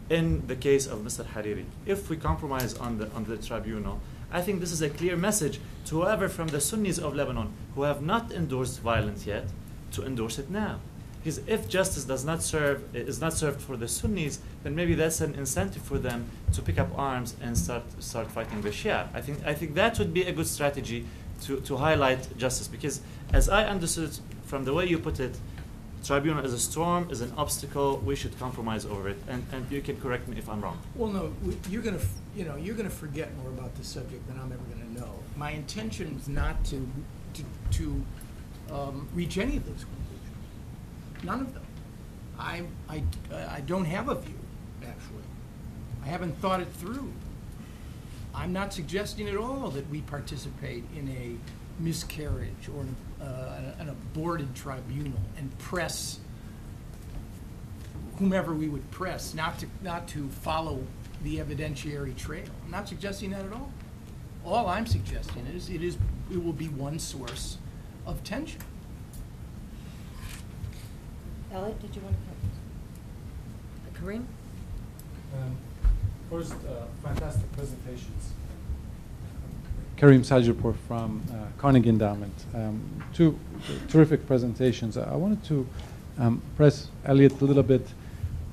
in the case of Mr. Hariri, if we compromise on the tribunal, I think this is a clear message to whoever from the Sunnis of Lebanon who have not endorsed violence yet to endorse it now. Because if justice is not served for the Sunnis, then maybe that's an incentive for them to pick up arms and start fighting the Shia. I think that would be a good strategy to highlight justice, because as I understood from the way you put it, tribunal is a storm, is an obstacle. We should compromise over it, and you can correct me if I'm wrong. Well, no, you're gonna forget more about this subject than I'm ever gonna know. My intention is not to reach any of those conclusions. None of them. I don't have a view, actually. I haven't thought it through. I'm not suggesting at all that we participate in a miscarriage or an aborted tribunal and press whomever we would press not to follow the evidentiary trail. I'm not suggesting that at all. All I'm suggesting is it will be one source of tension. Elliot, did you want to come? Kareem? First, fantastic presentations. Kareem Sajipur from Carnegie Endowment. Two terrific presentations. I wanted to press Elliot a little bit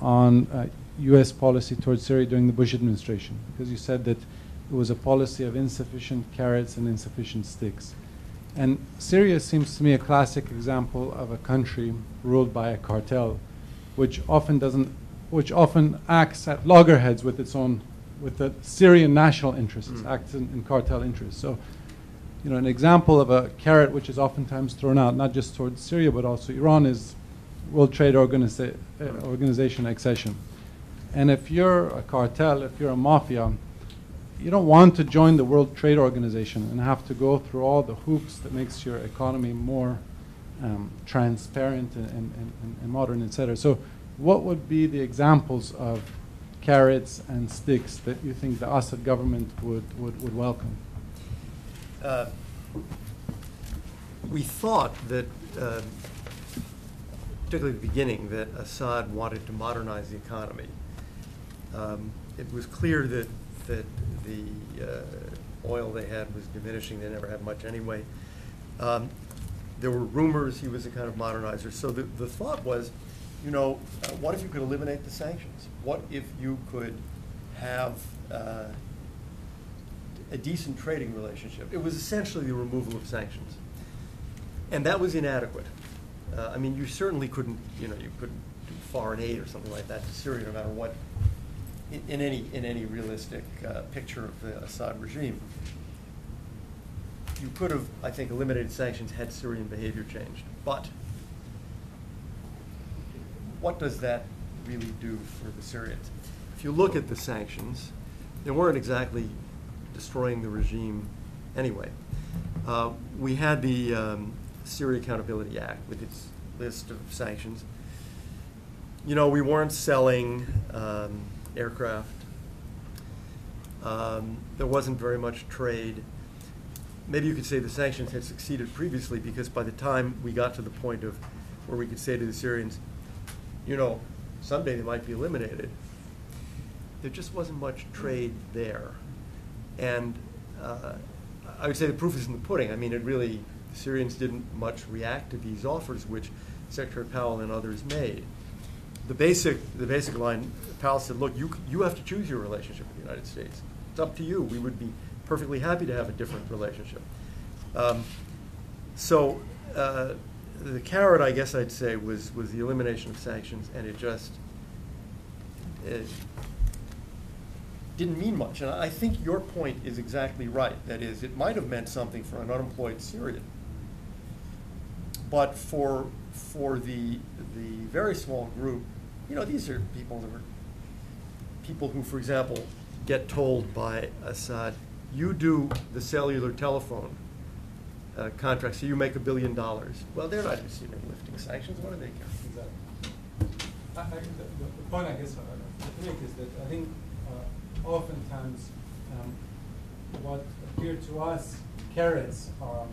on U.S. policy towards Syria during the Bush administration, because you said that it was a policy of insufficient carrots and insufficient sticks. And Syria seems to me a classic example of a country ruled by a cartel, which often acts at loggerheads with the Syrian national interests, acts in cartel interests. So, an example of a carrot which is oftentimes thrown out, not just towards Syria but also Iran, is World Trade Organization accession. And if you're a cartel, if you're a mafia, you don't want to join the World Trade Organization and have to go through all the hoops that makes your economy more transparent and modern, etc. So what would be the examples of carrots and sticks that you think the Assad government would welcome? We thought that, particularly at the beginning, that Assad wanted to modernize the economy. It was clear that the oil they had was diminishing. They never had much anyway. There were rumors he was a kind of modernizer. So the thought was, what if you could eliminate the sanctions? What if you could have a decent trading relationship? It was essentially the removal of sanctions. And that was inadequate. I mean, you certainly couldn't, you couldn't do foreign aid or something like that to Syria, no matter what, in any realistic picture of the Assad regime. You could have, I think, eliminated sanctions had Syrian behavior changed. But what does that really do for the Syrians? If you look at the sanctions, they weren't exactly destroying the regime anyway. We had the Syria Accountability Act with its list of sanctions. We weren't selling aircraft. There wasn't very much trade. Maybe you could say the sanctions had succeeded previously because by the time we got to the point of where we could say to the Syrians, someday they might be eliminated, there just wasn't much trade there. And I would say the proof is in the pudding. I mean, the Syrians didn't much react to these offers, which Secretary Powell and others made. The basic line, Powell said, look, you have to choose your relationship with the United States. It's up to you. We would be perfectly happy to have a different relationship. So the carrot, I guess I'd say, was the elimination of sanctions, and it didn't mean much. And I think your point is exactly right. That is, it might have meant something for an unemployed Syrian. But for the very small group, these are people who, for example, get told by Assad, you do the cellular telephone contract, so you make $1 billion. Well, they're not interested in lifting sanctions. What do they care? Exactly. The point I guess to make is that I think oftentimes what appear to us carrots are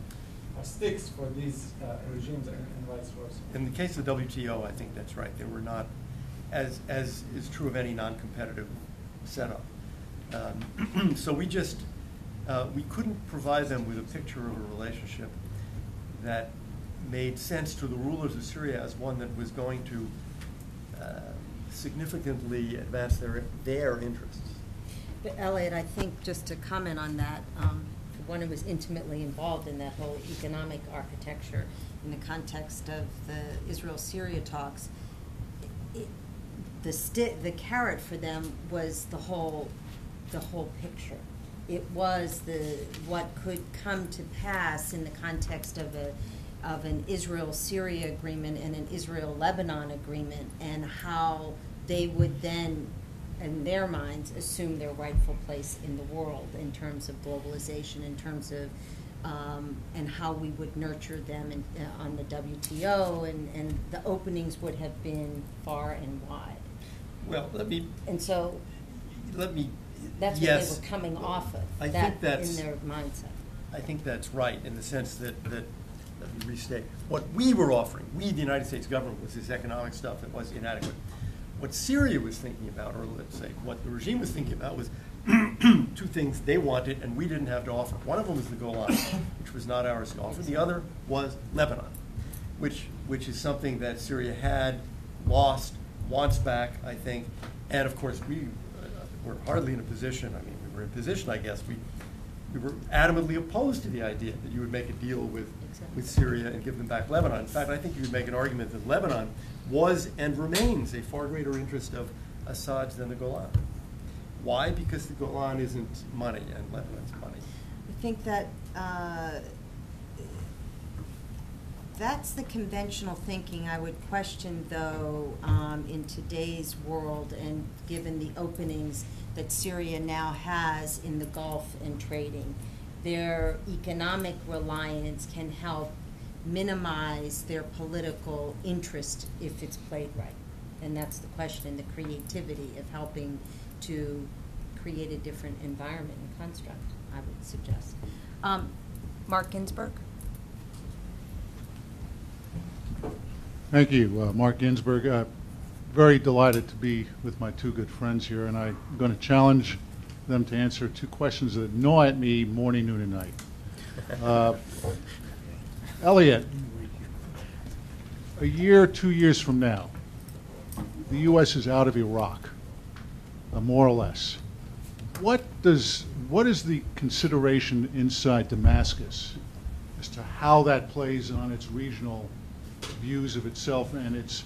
sticks for these regimes and vice versa. In the case of the WTO, I think that's right. They were not, as is true of any non-competitive setup. So we couldn't provide them with a picture of a relationship that made sense to the rulers of Syria as one that was going to significantly advance their interests. But Elliot, I think just to comment on that, one who was intimately involved in that whole economic architecture in the context of the Israel-Syria talks, the carrot for them was the whole picture. It was what could come to pass in the context of an Israel-Syria agreement and an Israel-Lebanon agreement, and how they would then, in their minds, assume their rightful place in the world in terms of globalization, in terms of and how we would nurture them on the WTO, and the openings would have been far and wide. Well, That's yes, what they were coming off of. I think in their mindset. I think that's right in the sense that let me restate. What we were offering, the United States government, was this economic stuff that was inadequate. What Syria was thinking about, or let's say what the regime was thinking about, was two things they wanted and we didn't have to offer. One of them was the Golan, which was not ours to offer. The other was Lebanon, which is something that Syria had, lost, wants back, I think. And of course, we were hardly in a position, we were in a position, I guess, we were adamantly opposed to the idea that you would make a deal with Syria and give them back Lebanon. In fact, I think you would make an argument that Lebanon was and remains a far greater interest of Assad's than the Golan. Why? Because the Golan isn't money and Lebanon's money. I think that that's the conventional thinking. I would question, though, in today's world, and given the openings that Syria now has in the Gulf and trading, their economic reliance can help minimize their political interest if it's played right. And that's the question, the creativity of helping to create a different environment and construct, I would suggest. Mark Ginsburg. Thank you, Mark Ginsburg. Very delighted to be with my two good friends here, and I'm going to challenge them to answer two questions that gnaw at me morning, noon, and night. Elliot, a year, 2 years from now, the U.S. is out of Iraq, more or less. What is the consideration inside Damascus as to how that plays on its regional views of itself and its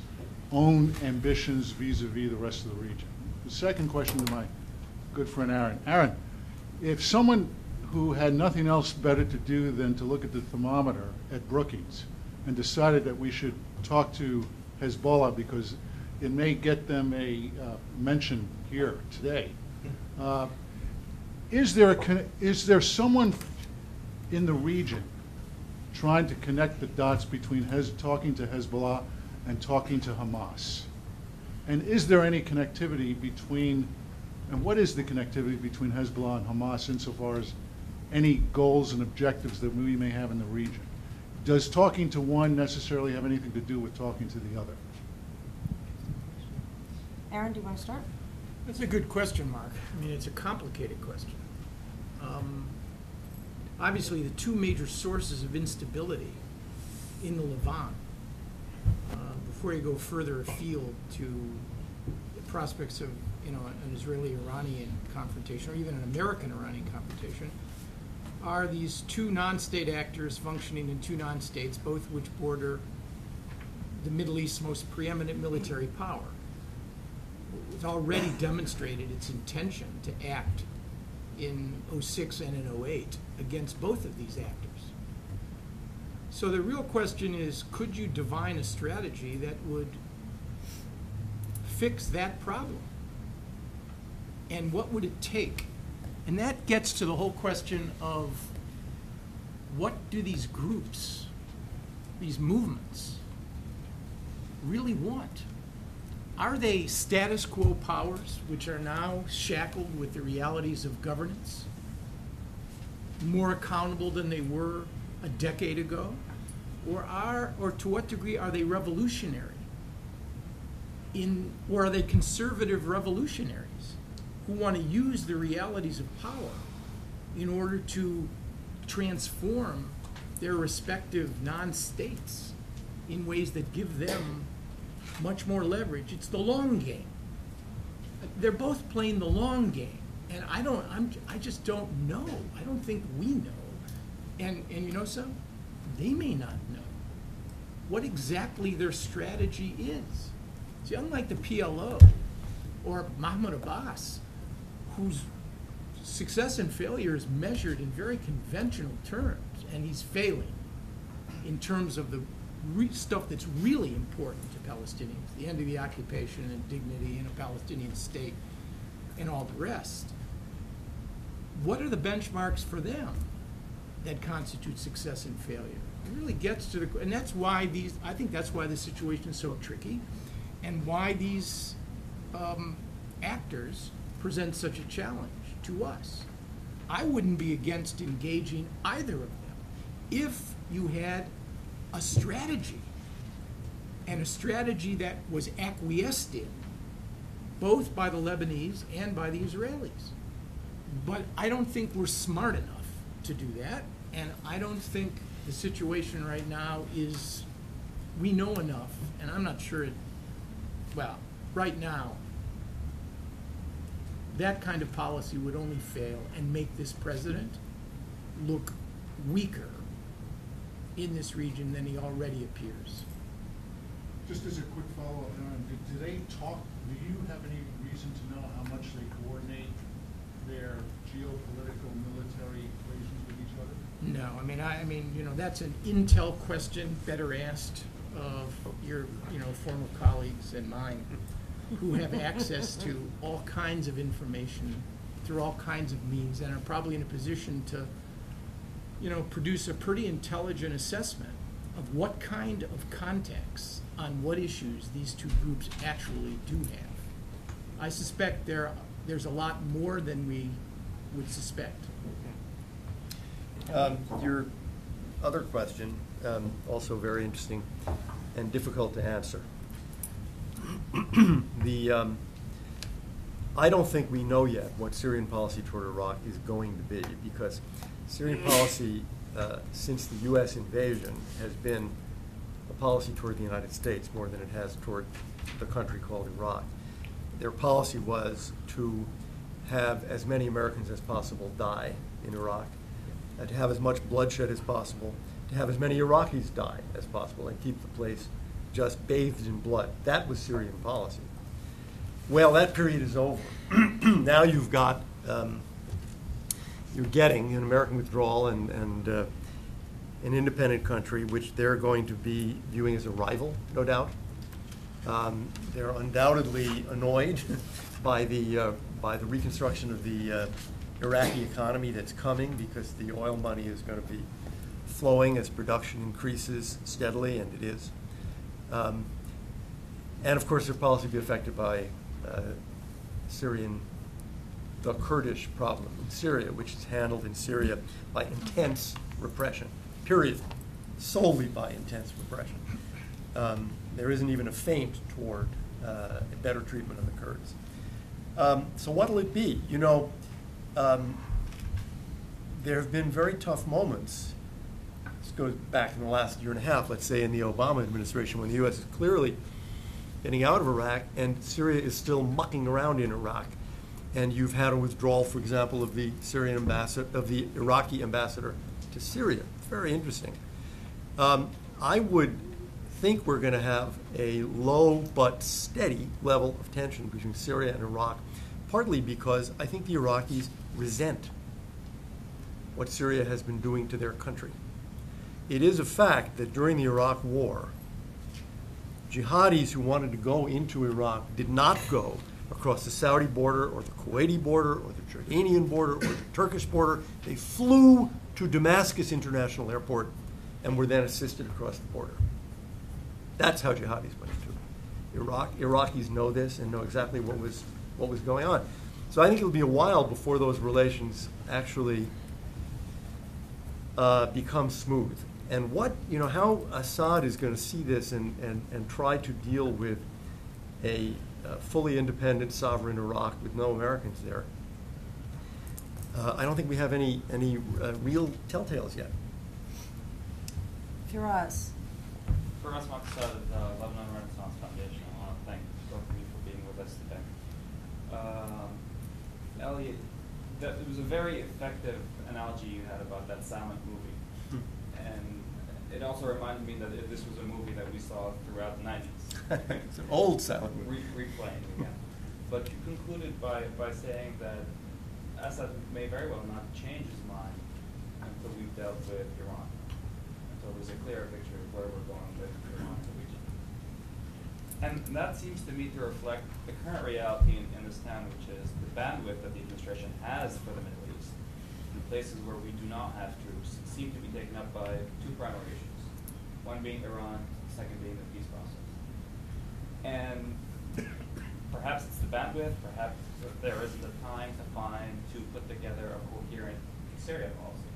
own ambitions vis-a-vis the rest of the region? The second question to my good friend Aaron. Aaron, if someone who had nothing else better to do than to look at the thermometer at Brookings and decided that we should talk to Hezbollah because it may get them a mention here today, is there someone in the region trying to connect the dots between talking to Hezbollah and talking to Hamas? And is there any connectivity between, and what is the connectivity between Hezbollah and Hamas insofar as any goals and objectives that we may have in the region? Does talking to one necessarily have anything to do with talking to the other? Aaron, do you want to start? That's a good question, Mark. I mean, it's a complicated question. Obviously, the two major sources of instability in the Levant, before you go further afield to the prospects of, you know, an Israeli-Iranian confrontation or even an American-Iranian confrontation, are these two non-state actors functioning in two non-states, both which border the Middle East's most preeminent military power. It's already demonstrated its intention to act in 06 and in 08 against both of these actors. So the real question is, could you divine a strategy that would fix that problem? And what would it take? And that gets to the whole question of what do these groups, these movements, really want? Are they status quo powers, which are now shackled with the realities of governance, more accountable than they were a decade ago? Or to what degree are they revolutionary? Or are they conservative revolutionaries who want to use the realities of power in order to transform their respective non-states in ways that give them much more leverage? It's the long game. They're both playing the long game, and I just don't know. I don't think we know. And you know something? They may not know what exactly their strategy is. See, unlike the PLO or Mahmoud Abbas, whose success and failure is measured in very conventional terms, and he's failing in terms of the stuff that's really important to Palestinians, the end of the occupation and dignity in a Palestinian state and all the rest. What are the benchmarks for them that constitute success and failure? It really gets to the, and that's why I think that's why the situation is so tricky and why these actors present such a challenge to us. I wouldn't be against engaging either of them if you had a strategy, and a strategy that was acquiesced in both by the Lebanese and by the Israelis. But I don't think we're smart enough to do that, and I don't think the situation right now is, we know enough, and I'm not sure right now, that kind of policy would only fail and make this president look weaker in this region than he already appears. Just as a quick follow-up, do they talk, do you have any reason to know how much they coordinate their geopolitical military equations with each other? No, I mean, you know, that's an intel question better asked of your, you know, former colleagues and mine who have access to all kinds of information through all kinds of means and are probably in a position to, you know, produce a pretty intelligent assessment of what kind of contacts on what issues these two groups actually do have. I suspect there's a lot more than we would suspect. Your other question, also very interesting and difficult to answer. I don't think we know yet what Syrian policy toward Iraq is going to be, because Syrian policy since the U.S. invasion has been a policy toward the United States more than it has toward the country called Iraq. Their policy was to have as many Americans as possible die in Iraq, to have as much bloodshed as possible, to have as many Iraqis die as possible, and keep the place just bathed in blood. That was Syrian policy. Well, that period is over. Now you've got, you're getting an American withdrawal and an independent country, which they're going to be viewing as a rival, no doubt. They're undoubtedly annoyed by the reconstruction of the Iraqi economy that's coming, because the oil money is going to be flowing as production increases steadily, and it is. And of course, their policy will be affected by the Kurdish problem in Syria, which is handled in Syria by intense repression, period, solely by intense repression. There isn't even a feint toward a better treatment of the Kurds. So what'll it be? You know, there have been very tough moments. This goes back in the last year and a half, let's say in the Obama administration, when the U.S. is clearly getting out of Iraq and Syria is still mucking around in Iraq. And you've had a withdrawal, for example, of the the Iraqi ambassador to Syria. It's very interesting. I would think we're going to have a low but steady level of tension between Syria and Iraq, partly because I think the Iraqis resent what Syria has been doing to their country. It is a fact that during the Iraq War, jihadis who wanted to go into Iraq did not go across the Saudi border or the Kuwaiti border or the Jordanian border or the Turkish border. They flew to Damascus International Airport and were then assisted across the border. That's how jihadis went into Iraq. Iraqis know this and know exactly what was going on. So I think it'll be a while before those relations actually become smooth. And how Assad is going to see this and try to deal with a fully independent, sovereign Iraq with no Americans there, I don't think we have any real telltales yet. Firas. Firas Maqsad of the Lebanon Renaissance Foundation. I want to thank both of you for being with us today. Elliot, it was a very effective analogy you had about that silent movie. And it also reminded me that this was a movie that we saw throughout the 90s. It's an old silent movie. Replaying again. But you concluded by saying that Assad may very well not change his mind until we've dealt with Iran. Until there's a clearer picture of where we're going with Iran in the region. And that seems to me to reflect the current reality in this town, which is the bandwidth that the administration has for the Middle East. In places where we do not have troops seem to be taken up by two primary issues. One being Iran, the second being the peace process. And perhaps it's the bandwidth, perhaps there isn't the time to put together a coherent Syria policy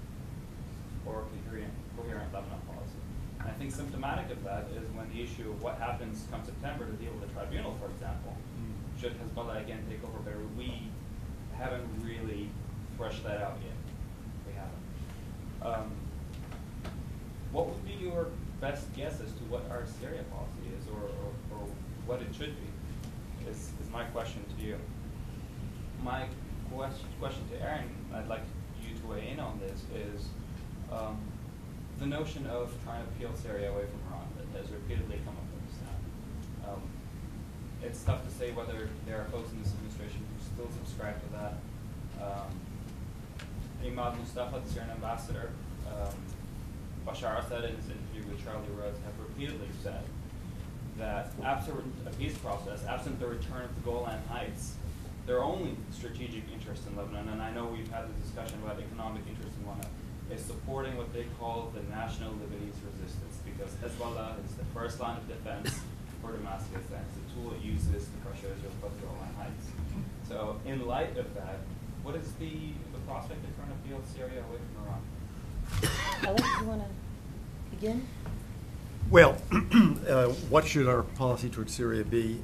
or a coherent Lebanon policy. And I think symptomatic of that is when the issue of what happens come September to deal with the tribunal, for example, should Hezbollah again take over Beirut, we haven't really threshed that out yet. We haven't. What would be your best guess as to what our Syria policy is, or what it should be, is my question to you. My question to Aaron, I'd like you to weigh in on this, is the notion of trying to peel Syria away from Iran that has repeatedly come up in this town. It's tough to say whether there are folks in this administration who still subscribe to that. Imad Mustafa, the Syrian ambassador, Bashar Assad in his interview with Charlie Rose have repeatedly said that absent a peace process, absent the return of the Golan Heights, their only strategic interest in Lebanon, and I know we've had the discussion about economic interest in Lebanon, is supporting what they call the national Lebanese resistance, because Hezbollah is the first line of defense for Damascus, and it's a tool it uses to crush Israel plus the Golan Heights. So in light of that, what is the prospect of trying to peel Syria away from Iran? Elliot, you want to begin? Well, what should our policy towards Syria be?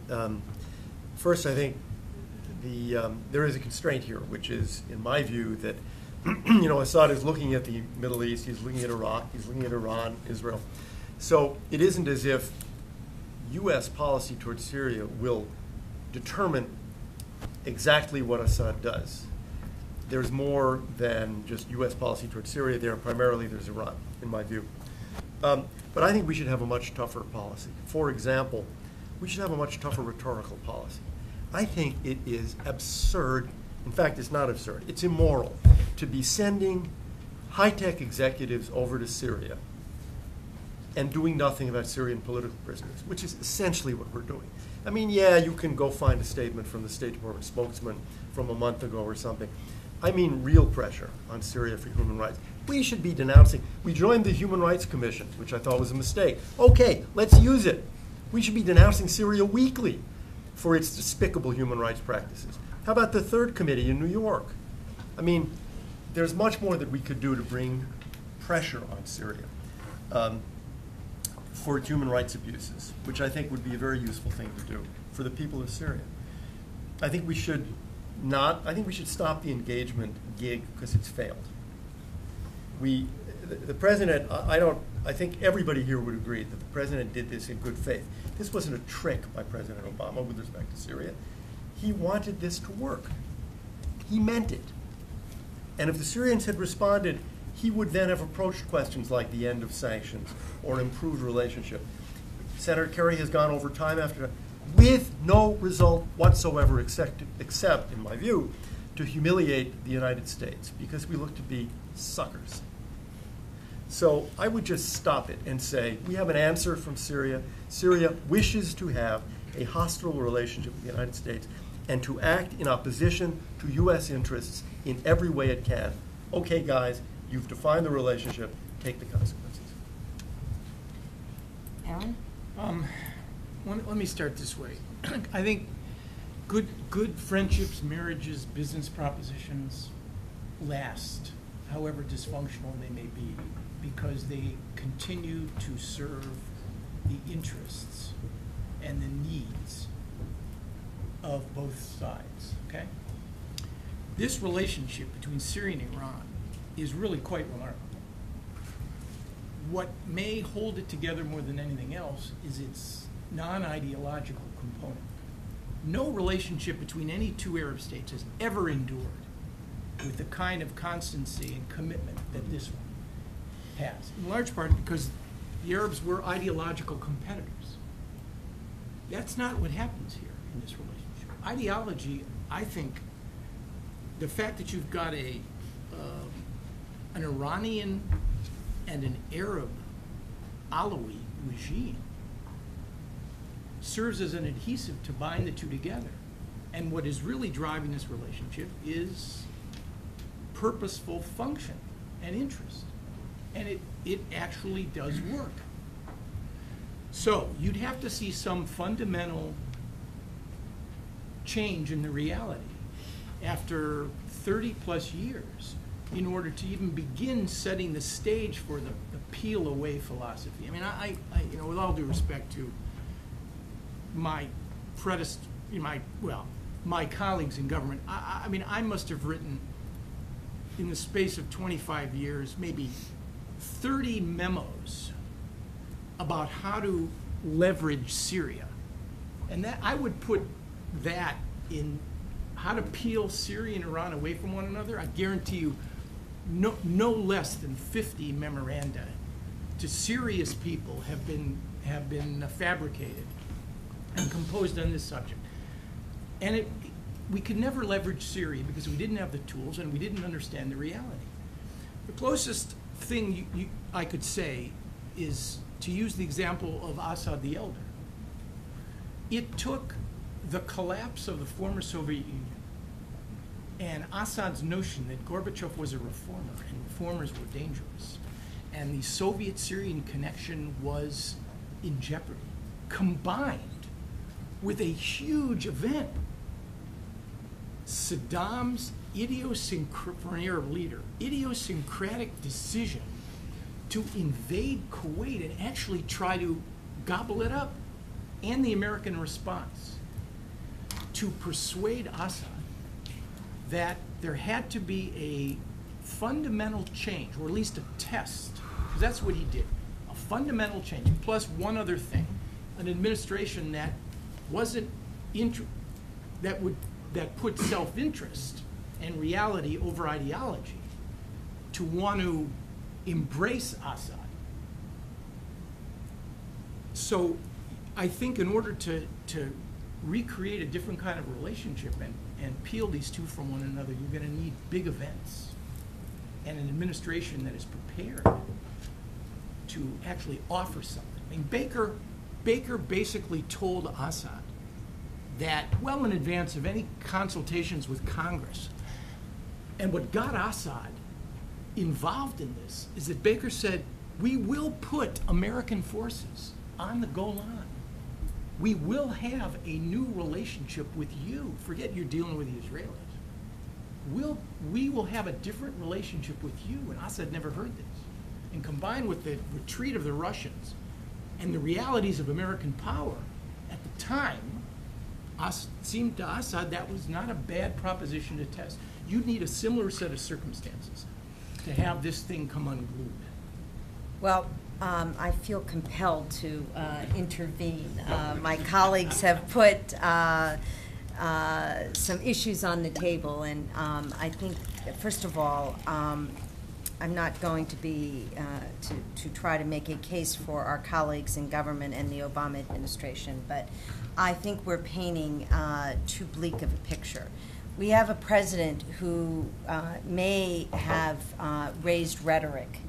First, I think there is a constraint here, which is, in my view, that Assad is looking at the Middle East, he's looking at Iraq, he's looking at Iran, Israel. So it isn't as if U.S. policy towards Syria will determine exactly what Assad does. There's more than just U.S. policy towards Syria there. Primarily, there's Iran, in my view. But I think we should have a much tougher policy. For example, we should have a much tougher rhetorical policy. I think it is absurd. In fact, it's not absurd. It's immoral to be sending high-tech executives over to Syria and doing nothing about Syrian political prisoners, which is essentially what we're doing. I mean, yeah, you can go find a statement from the State Department spokesman from a month ago or something. I mean real pressure on Syria for human rights. We should be denouncing. We joined the Human Rights Commission, which I thought was a mistake. Okay, let's use it. We should be denouncing Syria weekly for its despicable human rights practices. How about the third committee in New York? I mean, there's much more that we could do to bring pressure on Syria for human rights abuses, which I think would be a very useful thing to do for the people of Syria. I think we should stop the engagement gig because it's failed. The president, I think everybody here would agree that the president did this in good faith. This wasn't a trick by President Obama with respect to Syria. He wanted this to work. He meant it. And if the Syrians had responded, he would then have approached questions like the end of sanctions or improved relationship. Senator Kerry has gone over time after time with no result whatsoever except, in my view, to humiliate the United States because we look to be suckers. So I would just stop it and say, we have an answer from Syria. Syria wishes to have a hostile relationship with the United States and to act in opposition to U.S. interests in every way it can. Okay, guys, you've defined the relationship. Take the consequences. Aaron? Let me start this way. I think good friendships, marriages, business propositions last, however dysfunctional they may be, because they continue to serve the interests and the needs of both sides, okay? This relationship between Syria and Iran is really quite remarkable. What may hold it together more than anything else is its non-ideological component. No relationship between any two Arab states has ever endured with the kind of constancy and commitment that this one has, in large part because the Arabs were ideological competitors. That's not what happens here in this relationship. Ideology, I think, the fact that you've got an Iranian and an Arab Alawi regime serves as an adhesive to bind the two together. And what is really driving this relationship is purposeful function and interest. And it actually does work. So you'd have to see some fundamental change in the reality after 30 plus years in order to even begin setting the stage for the peel away philosophy. I mean, I with all due respect to my colleagues in government, I mean, I must have written in the space of 25 years, maybe 30 memos about how to leverage Syria. And that I would put that in how to peel Syria and Iran away from one another. I guarantee you no less than 50 memoranda to serious people have been fabricated and composed on this subject. And we could never leverage Syria because we didn't have the tools and we didn't understand the reality. The closest thing I could say is to use the example of Assad the Elder. It took the collapse of the former Soviet Union and Assad's notion that Gorbachev was a reformer and reformers were dangerous, and the Soviet-Syrian connection was in jeopardy, combined with a huge event. Saddam's for an Arab leader, idiosyncratic decision to invade Kuwait and actually try to gobble it up, and the American response to persuade Assad that there had to be a fundamental change, or at least a test, because that's what he did, a fundamental change, plus one other thing, an administration that wasn't that put self-interest and reality over ideology, to want to embrace Assad So I think in order to recreate a different kind of relationship and peel these two from one another, you're going to need big events and an administration that is prepared to actually offer something. I mean, Baker basically told Assad that well in advance of any consultations with Congress. And what got Assad involved in this is that Baker said, we will put American forces on the Golan. We will have a new relationship with you. Forget you're dealing with the Israelis. We will have a different relationship with you. And Assad never heard this. And combined with the retreat of the Russians and the realities of American power at the time, seemed to Assad that was not a bad proposition to test. You'd need a similar set of circumstances to have this thing come unglued. Well, I feel compelled to intervene. My colleagues have put some issues on the table, and I think, first of all, I'm not going to be to try to make a case for our colleagues in government and the Obama administration, but I think we're painting too bleak of a picture. We have a president who may have raised rhetoric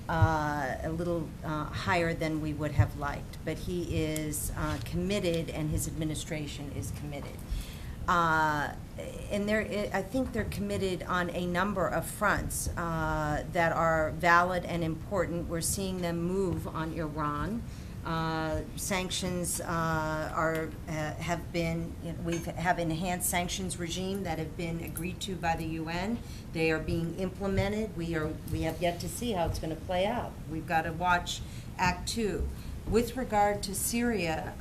a little higher than we would have liked, but he is committed, and his administration is committed. And I think they're committed on a number of fronts that are valid and important. We're seeing them move on Iran. Sanctions have been, we have enhanced sanctions regime that have been agreed to by the UN. They are being implemented. We have yet to see how it's going to play out. We've got to watch Act 2. With regard to Syria,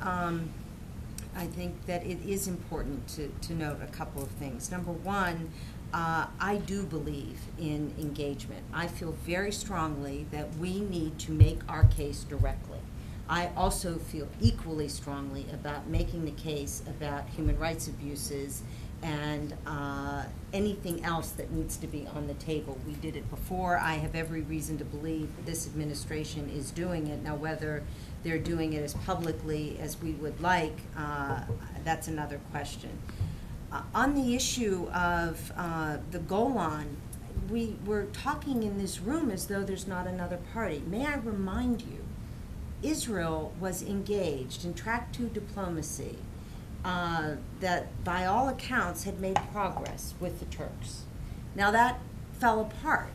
I think that it is important to note a couple of things. Number one, I do believe in engagement. I feel very strongly that we need to make our case directly. I also feel equally strongly about making the case about human rights abuses and anything else that needs to be on the table. We did it before. I have every reason to believe this administration is doing it. Now, whether they're doing it as publicly as we would like, that's another question. On the issue of the Golan, we're talking in this room as though there's not another party. May I remind you, Israel was engaged in track 2 diplomacy that by all accounts had made progress with the Turks. Now that fell apart.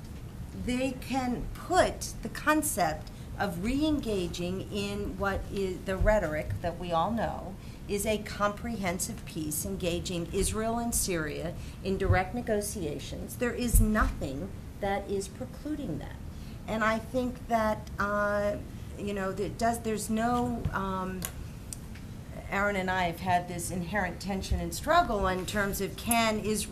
They can put the concept of re-engaging in what is the rhetoric that we all know is a comprehensive peace engaging Israel and Syria in direct negotiations. There is nothing that is precluding that. And I think that there's no, Aaron and I have had this inherent tension and struggle in terms of is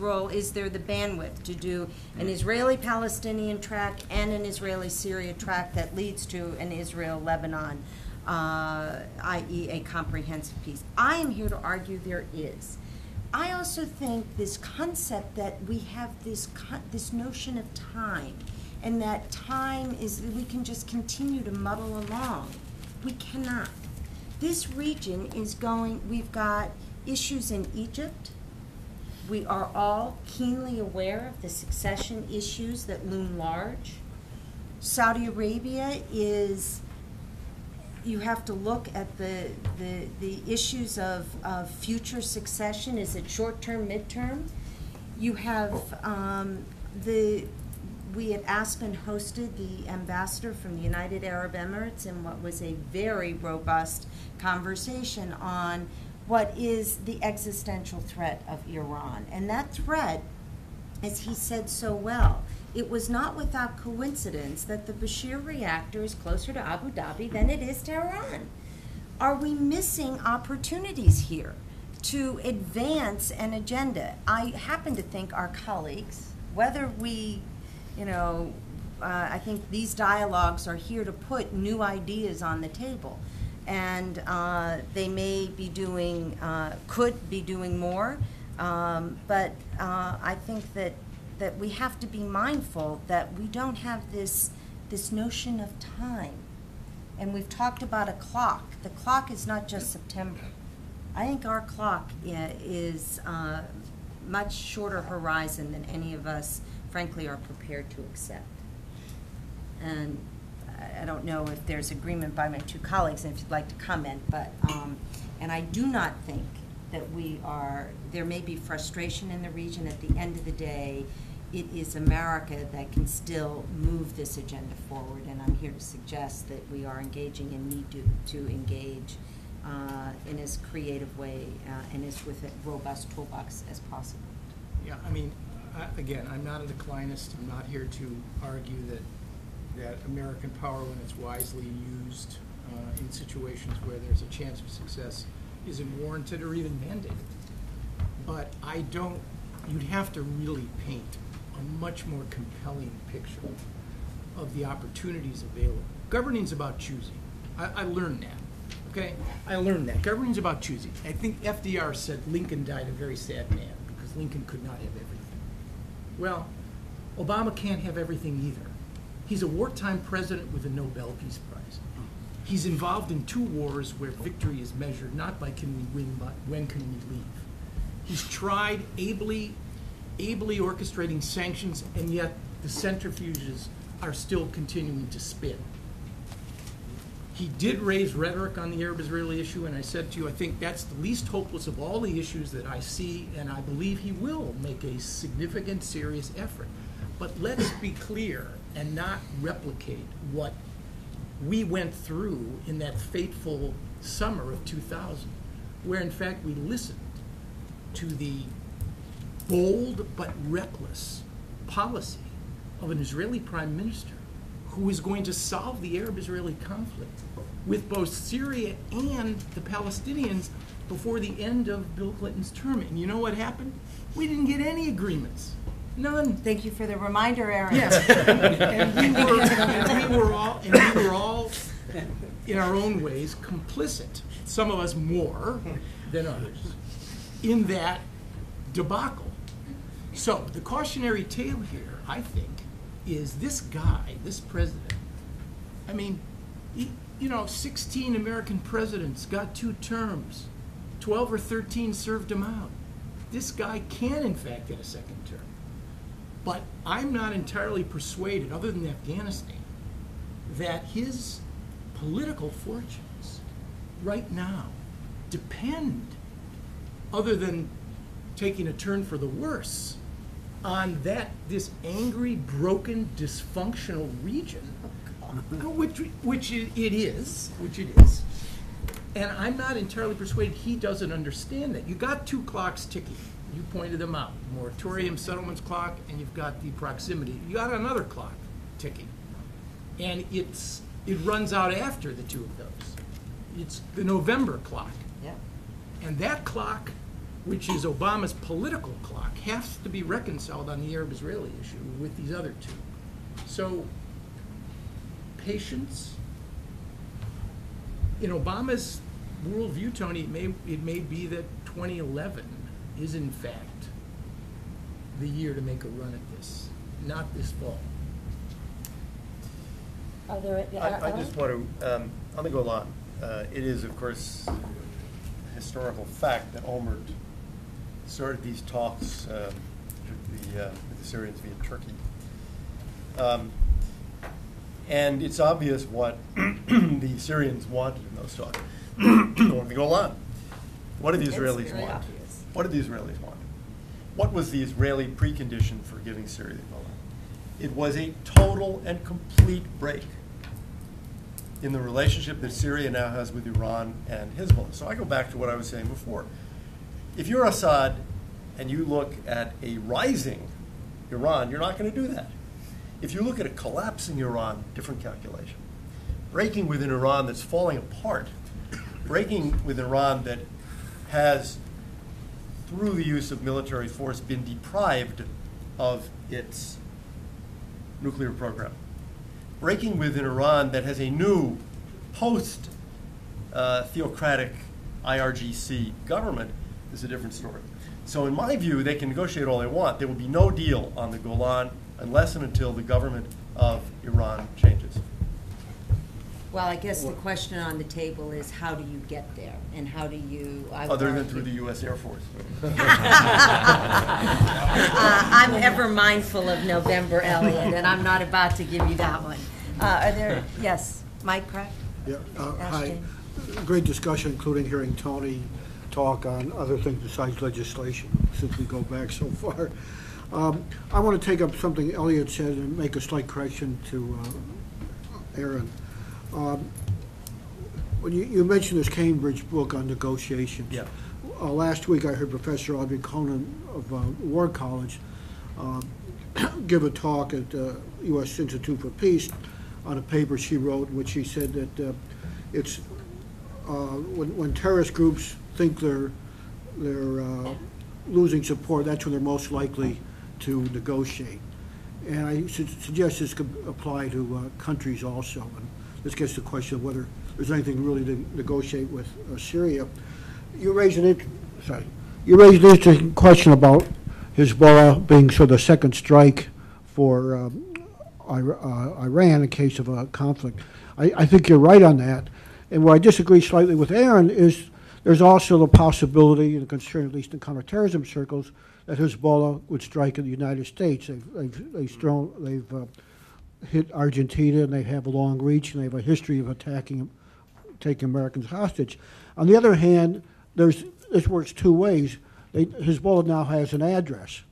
there the bandwidth to do an Israeli-Palestinian track and an Israeli-Syria track that leads to an Israel-Lebanon, i.e. a comprehensive peace. I am here to argue there is. I also think this concept that we have this notion of time, and that time is, we can just continue to muddle along. We cannot. This region is we've got issues in Egypt. We are all keenly aware of the succession issues that loom large. Saudi Arabia is, you have to look at the issues of future succession. Is it short-term, mid-term? You have we at Aspen hosted the ambassador from the United Arab Emirates in what was a very robust conversation on what is the existential threat of Iran. And that threat, as he said so well, it was not without coincidence that the Bashir reactor is closer to Abu Dhabi than it is to Iran. Are we missing opportunities here to advance an agenda? I happen to think our colleagues, whether we I think these dialogues are here to put new ideas on the table, and they may be doing, could be doing more, but I think that we have to be mindful that we don't have this notion of time. And we've talked about a clock. The clock is not just September. I think our clock is much shorter horizon than any of us, frankly, are prepared to accept. And I don't know if there's agreement by my two colleagues, and if you'd like to comment, but, and I do not think that there may be frustration in the region. At the end of the day, it is America that can still move this agenda forward, and I'm here to suggest that we are engaging and need to engage in as creative way and as with a robust toolbox as possible. Yeah, I mean, again, I'm not a declinist. I'm not here to argue that American power, when it's wisely used in situations where there's a chance of success, isn't warranted or even mandated. But you'd have to really paint a much more compelling picture of the opportunities available. Governing's about choosing. I learned that, okay? I learned that. Governing's about choosing. I think FDR said Lincoln died a very sad man because Lincoln could not have everything. Well, Obama can't have everything either. He's a wartime president with a Nobel Peace Prize. He's involved in 2 wars where victory is measured not by can we win, but when can we leave. He's tried ably orchestrating sanctions, and yet the centrifuges are still continuing to spin. He did raise rhetoric on the Arab-Israeli issue, and I said to you, I think that's the least hopeless of all the issues that I see, and I believe he will make a significant, serious effort. But let's be clear and not replicate what we went through in that fateful summer of 2000, where in fact we listened to the bold but reckless policy of an Israeli prime minister who is going to solve the Arab-Israeli conflict with both Syria and the Palestinians before the end of Bill Clinton's term. And you know what happened? We didn't get any agreements. None. Thank you for the reminder, Aaron. Yes, and we were all, in our own ways, complicit. Some of us more than others in that debacle. So the cautionary tale here, I think, is this guy, this president. I mean, 16 American presidents got 2 terms. 12 or 13 served him out. This guy can, in fact, get a second term. But I'm not entirely persuaded, other than Afghanistan, that his political fortunes right now depend, other than taking a turn for the worse, on this angry, broken, dysfunctional region, which it is. And I'm not entirely persuaded he doesn't understand that. You got 2 clocks ticking. You pointed them out. Moratorium settlements clock, and you've got the proximity. You got another clock ticking. And it runs out after the 2 of those. It's the November clock. Yeah. And that clock, which is Obama's political clock, has to be reconciled on the Arab-Israeli issue with these other 2. So, patience. In Obama's worldview, Tony, it may be that 2011 is in fact the year to make a run at this, not this fall. I just want to, on the Golan, it is, of course, a historical fact that Olmert started these talks with the Syrians via Turkey. And it's obvious what the Syrians wanted in those talks. They wanted the Golan. What did the Israelis want? Obvious. What did the Israelis want? What was the Israeli precondition for giving Syria the Golan? It was a total and complete break in the relationship that Syria now has with Iran and Hezbollah. So I go back to what I was saying before. If you're Assad and you look at a rising Iran, you're not going to do that. If you look at a collapsing Iran, different calculation. Breaking with an Iran that's falling apart, breaking with Iran that has, through the use of military force, been deprived of its nuclear program. Breaking with an Iran that has a new post-theocratic IRGC government is a different story. So in my view, they can negotiate all they want. There will be no deal on the Golan unless and until the government of Iran changes. Well, I guess the question on the table is how do you get there, and how do you? Other than through the U.S. Air Force. I'm ever mindful of November, Elliot, and I'm not about to give you that one. Are there? Yes, Mike Cred? Yeah, hi. Ashton? Great discussion, including hearing Tony talk on other things besides legislation, since we go back so far. I want to take up something Elliot said and make a slight correction to Aaron. When you mentioned this Cambridge book on negotiations. Yeah. Last week I heard Professor Audrey Conan of Ward College give a talk at U.S. Institute for Peace on a paper she wrote in which she said that it's when terrorist groups think they're losing support, that's when they're most likely to negotiate. And I suggest this could apply to countries also. And this gets to the question of whether there's anything really to negotiate with Syria. You raised an interesting question about Hezbollah being sort of the second strike for Iran in case of a conflict. I think you're right on that. And where I disagree slightly with Aaron is there's also the possibility, and concern at least in counterterrorism circles, that Hezbollah would strike at the United States. They've hit Argentina, and they have a long reach, and they have a history of taking Americans hostage. On the other hand, this works two ways. Hezbollah now has an address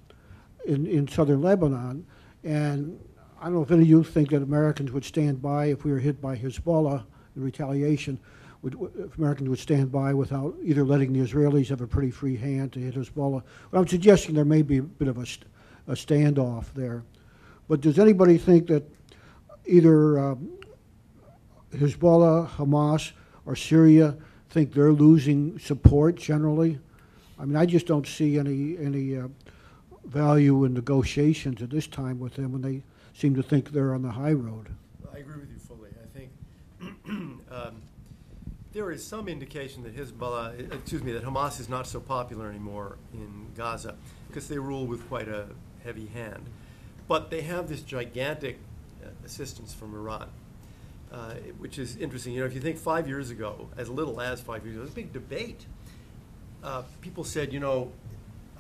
in southern Lebanon, and I don't know if any of you think that Americans would stand by if we were hit by Hezbollah in retaliation. If Americans would stand by without either letting the Israelis have a pretty free hand to hit Hezbollah. But I'm suggesting there may be a bit of a standoff there. But does anybody think that either Hezbollah, Hamas, or Syria think they're losing support generally? I mean, I just don't see any value in negotiations at this time with them when they seem to think they're on the high road. I agree with you fully. I think there is some indication that that Hamas is not so popular anymore in Gaza because they rule with quite a heavy hand. But they have this gigantic assistance from Iran, which is interesting. You know, if you think 5 years ago, as little as 5 years ago, there was a big debate. People said, you know,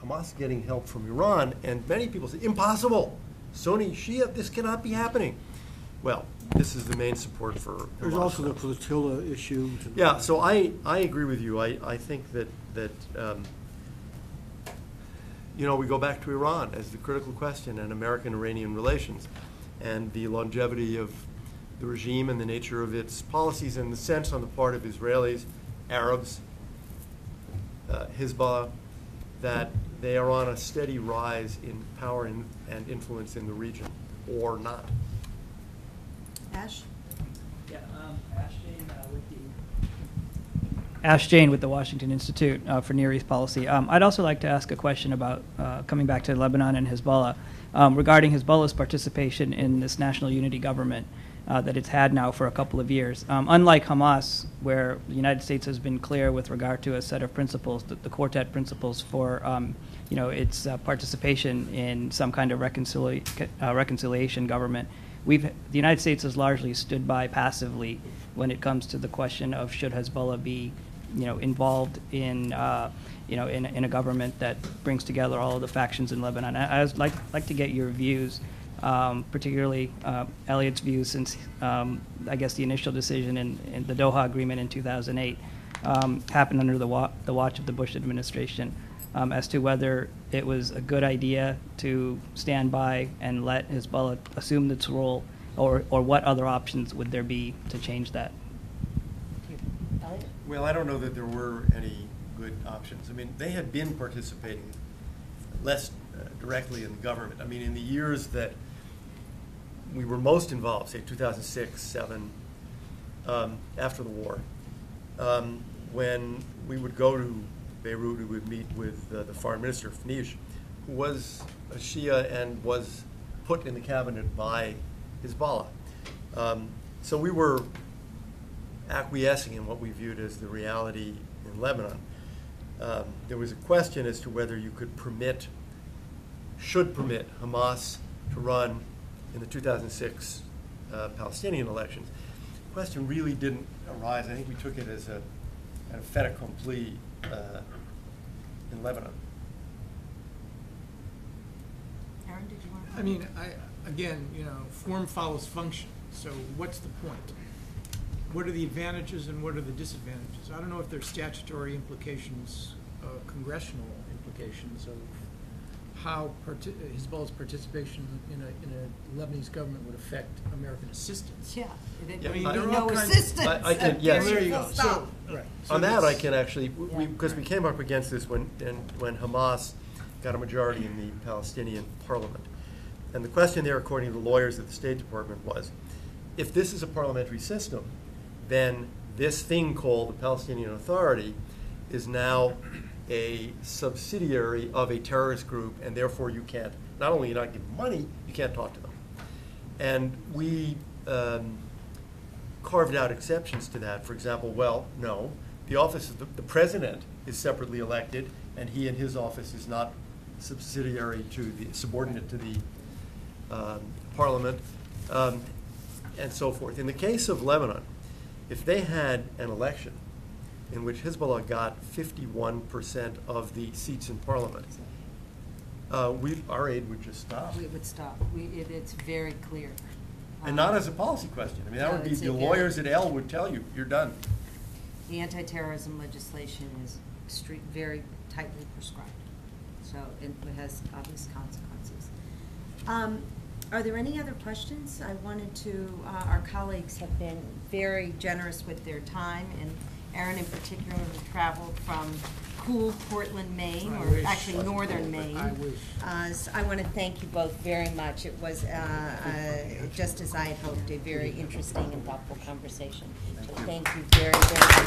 Hamas is getting help from Iran, and many people said, impossible. Sunni, Shia, this cannot be happening. Well, this is the main support for Hamas. There's also the flotilla issue. Yeah, so I agree with you. I think that you know, we go back to Iran as the critical question and American-Iranian relations and the longevity of the regime and the nature of its policies and the sense on the part of Israelis, Arabs, Hezbollah, that they are on a steady rise in power and influence in the region, or not. Ash? Yeah, Ash Jane with the Washington Institute for Near East Policy. I'd also like to ask a question about coming back to Lebanon and Hezbollah regarding Hezbollah's participation in this national unity government that it's had now for a couple of years. Unlike Hamas, where the United States has been clear with regard to a set of principles, the Quartet principles for its participation in some kind of reconciliation government. The United States has largely stood by passively when it comes to the question of should Hezbollah be, involved in, in a government that brings together all of the factions in Lebanon. I'd like to get your views, particularly Elliot's views, since I guess the initial decision in the Doha Agreement in 2008 happened under the watch of the Bush administration. As to whether it was a good idea to stand by and let Hezbollah assume its role, or what other options would there be to change that? Well, I don't know that there were any good options. I mean, they had been participating less directly in the government. I mean, in the years that we were most involved, say 2006, 2007, after the war, when we would go to Beirut, we would meet with the foreign minister, Fnish, who was a Shia and was put in the cabinet by Hezbollah. So we were acquiescing in what we viewed as the reality in Lebanon. There was a question as to whether you could should permit Hamas to run in the 2006 Palestinian elections. The question really didn't arise. I think we took it as a fait accompli in Lebanon. Aaron, did you want to? I mean, again, form follows function, so what's the point? What are the advantages and what are the disadvantages? I don't know if there's statutory implications, congressional implications of how Hezbollah's participation in a Lebanese government would affect American assistance. Yeah. I mean, There'd there be are no all kinds of- assistance. I can, yes. Well, there you go. Full stop. Right. On that, I that's- can actually, Yeah. because we came up against this when Hamas got a majority in the Palestinian parliament. And the question there, according to the lawyers at the State Department, was, if this is a parliamentary system, then this thing called the Palestinian Authority is now a subsidiary of a terrorist group, and therefore you can't, not only not give money, you can't talk to them. And we carved out exceptions to that. For example, well, no, the office of the president is separately elected, and he and his office is not subsidiary to the, subordinate to the parliament, and so forth. In the case of Lebanon, if they had an election in which Hezbollah got 51% of the seats in parliament, our aid would just stop. We would stop. It's very clear. And not as a policy question. I mean, that No, would be, it's the a- lawyers at L would tell you, you're done. The anti-terrorism legislation is very tightly prescribed, so it has obvious consequences. Are there any other questions? I wanted to, our colleagues have been very generous with their time, and Aaron in particular who traveled from cool Portland, Maine, I or wish. actually northern Maine. I wish. So I want to thank you both very much. It was, just as I had hoped, a very interesting and thoughtful conversation. So thank you very, very much.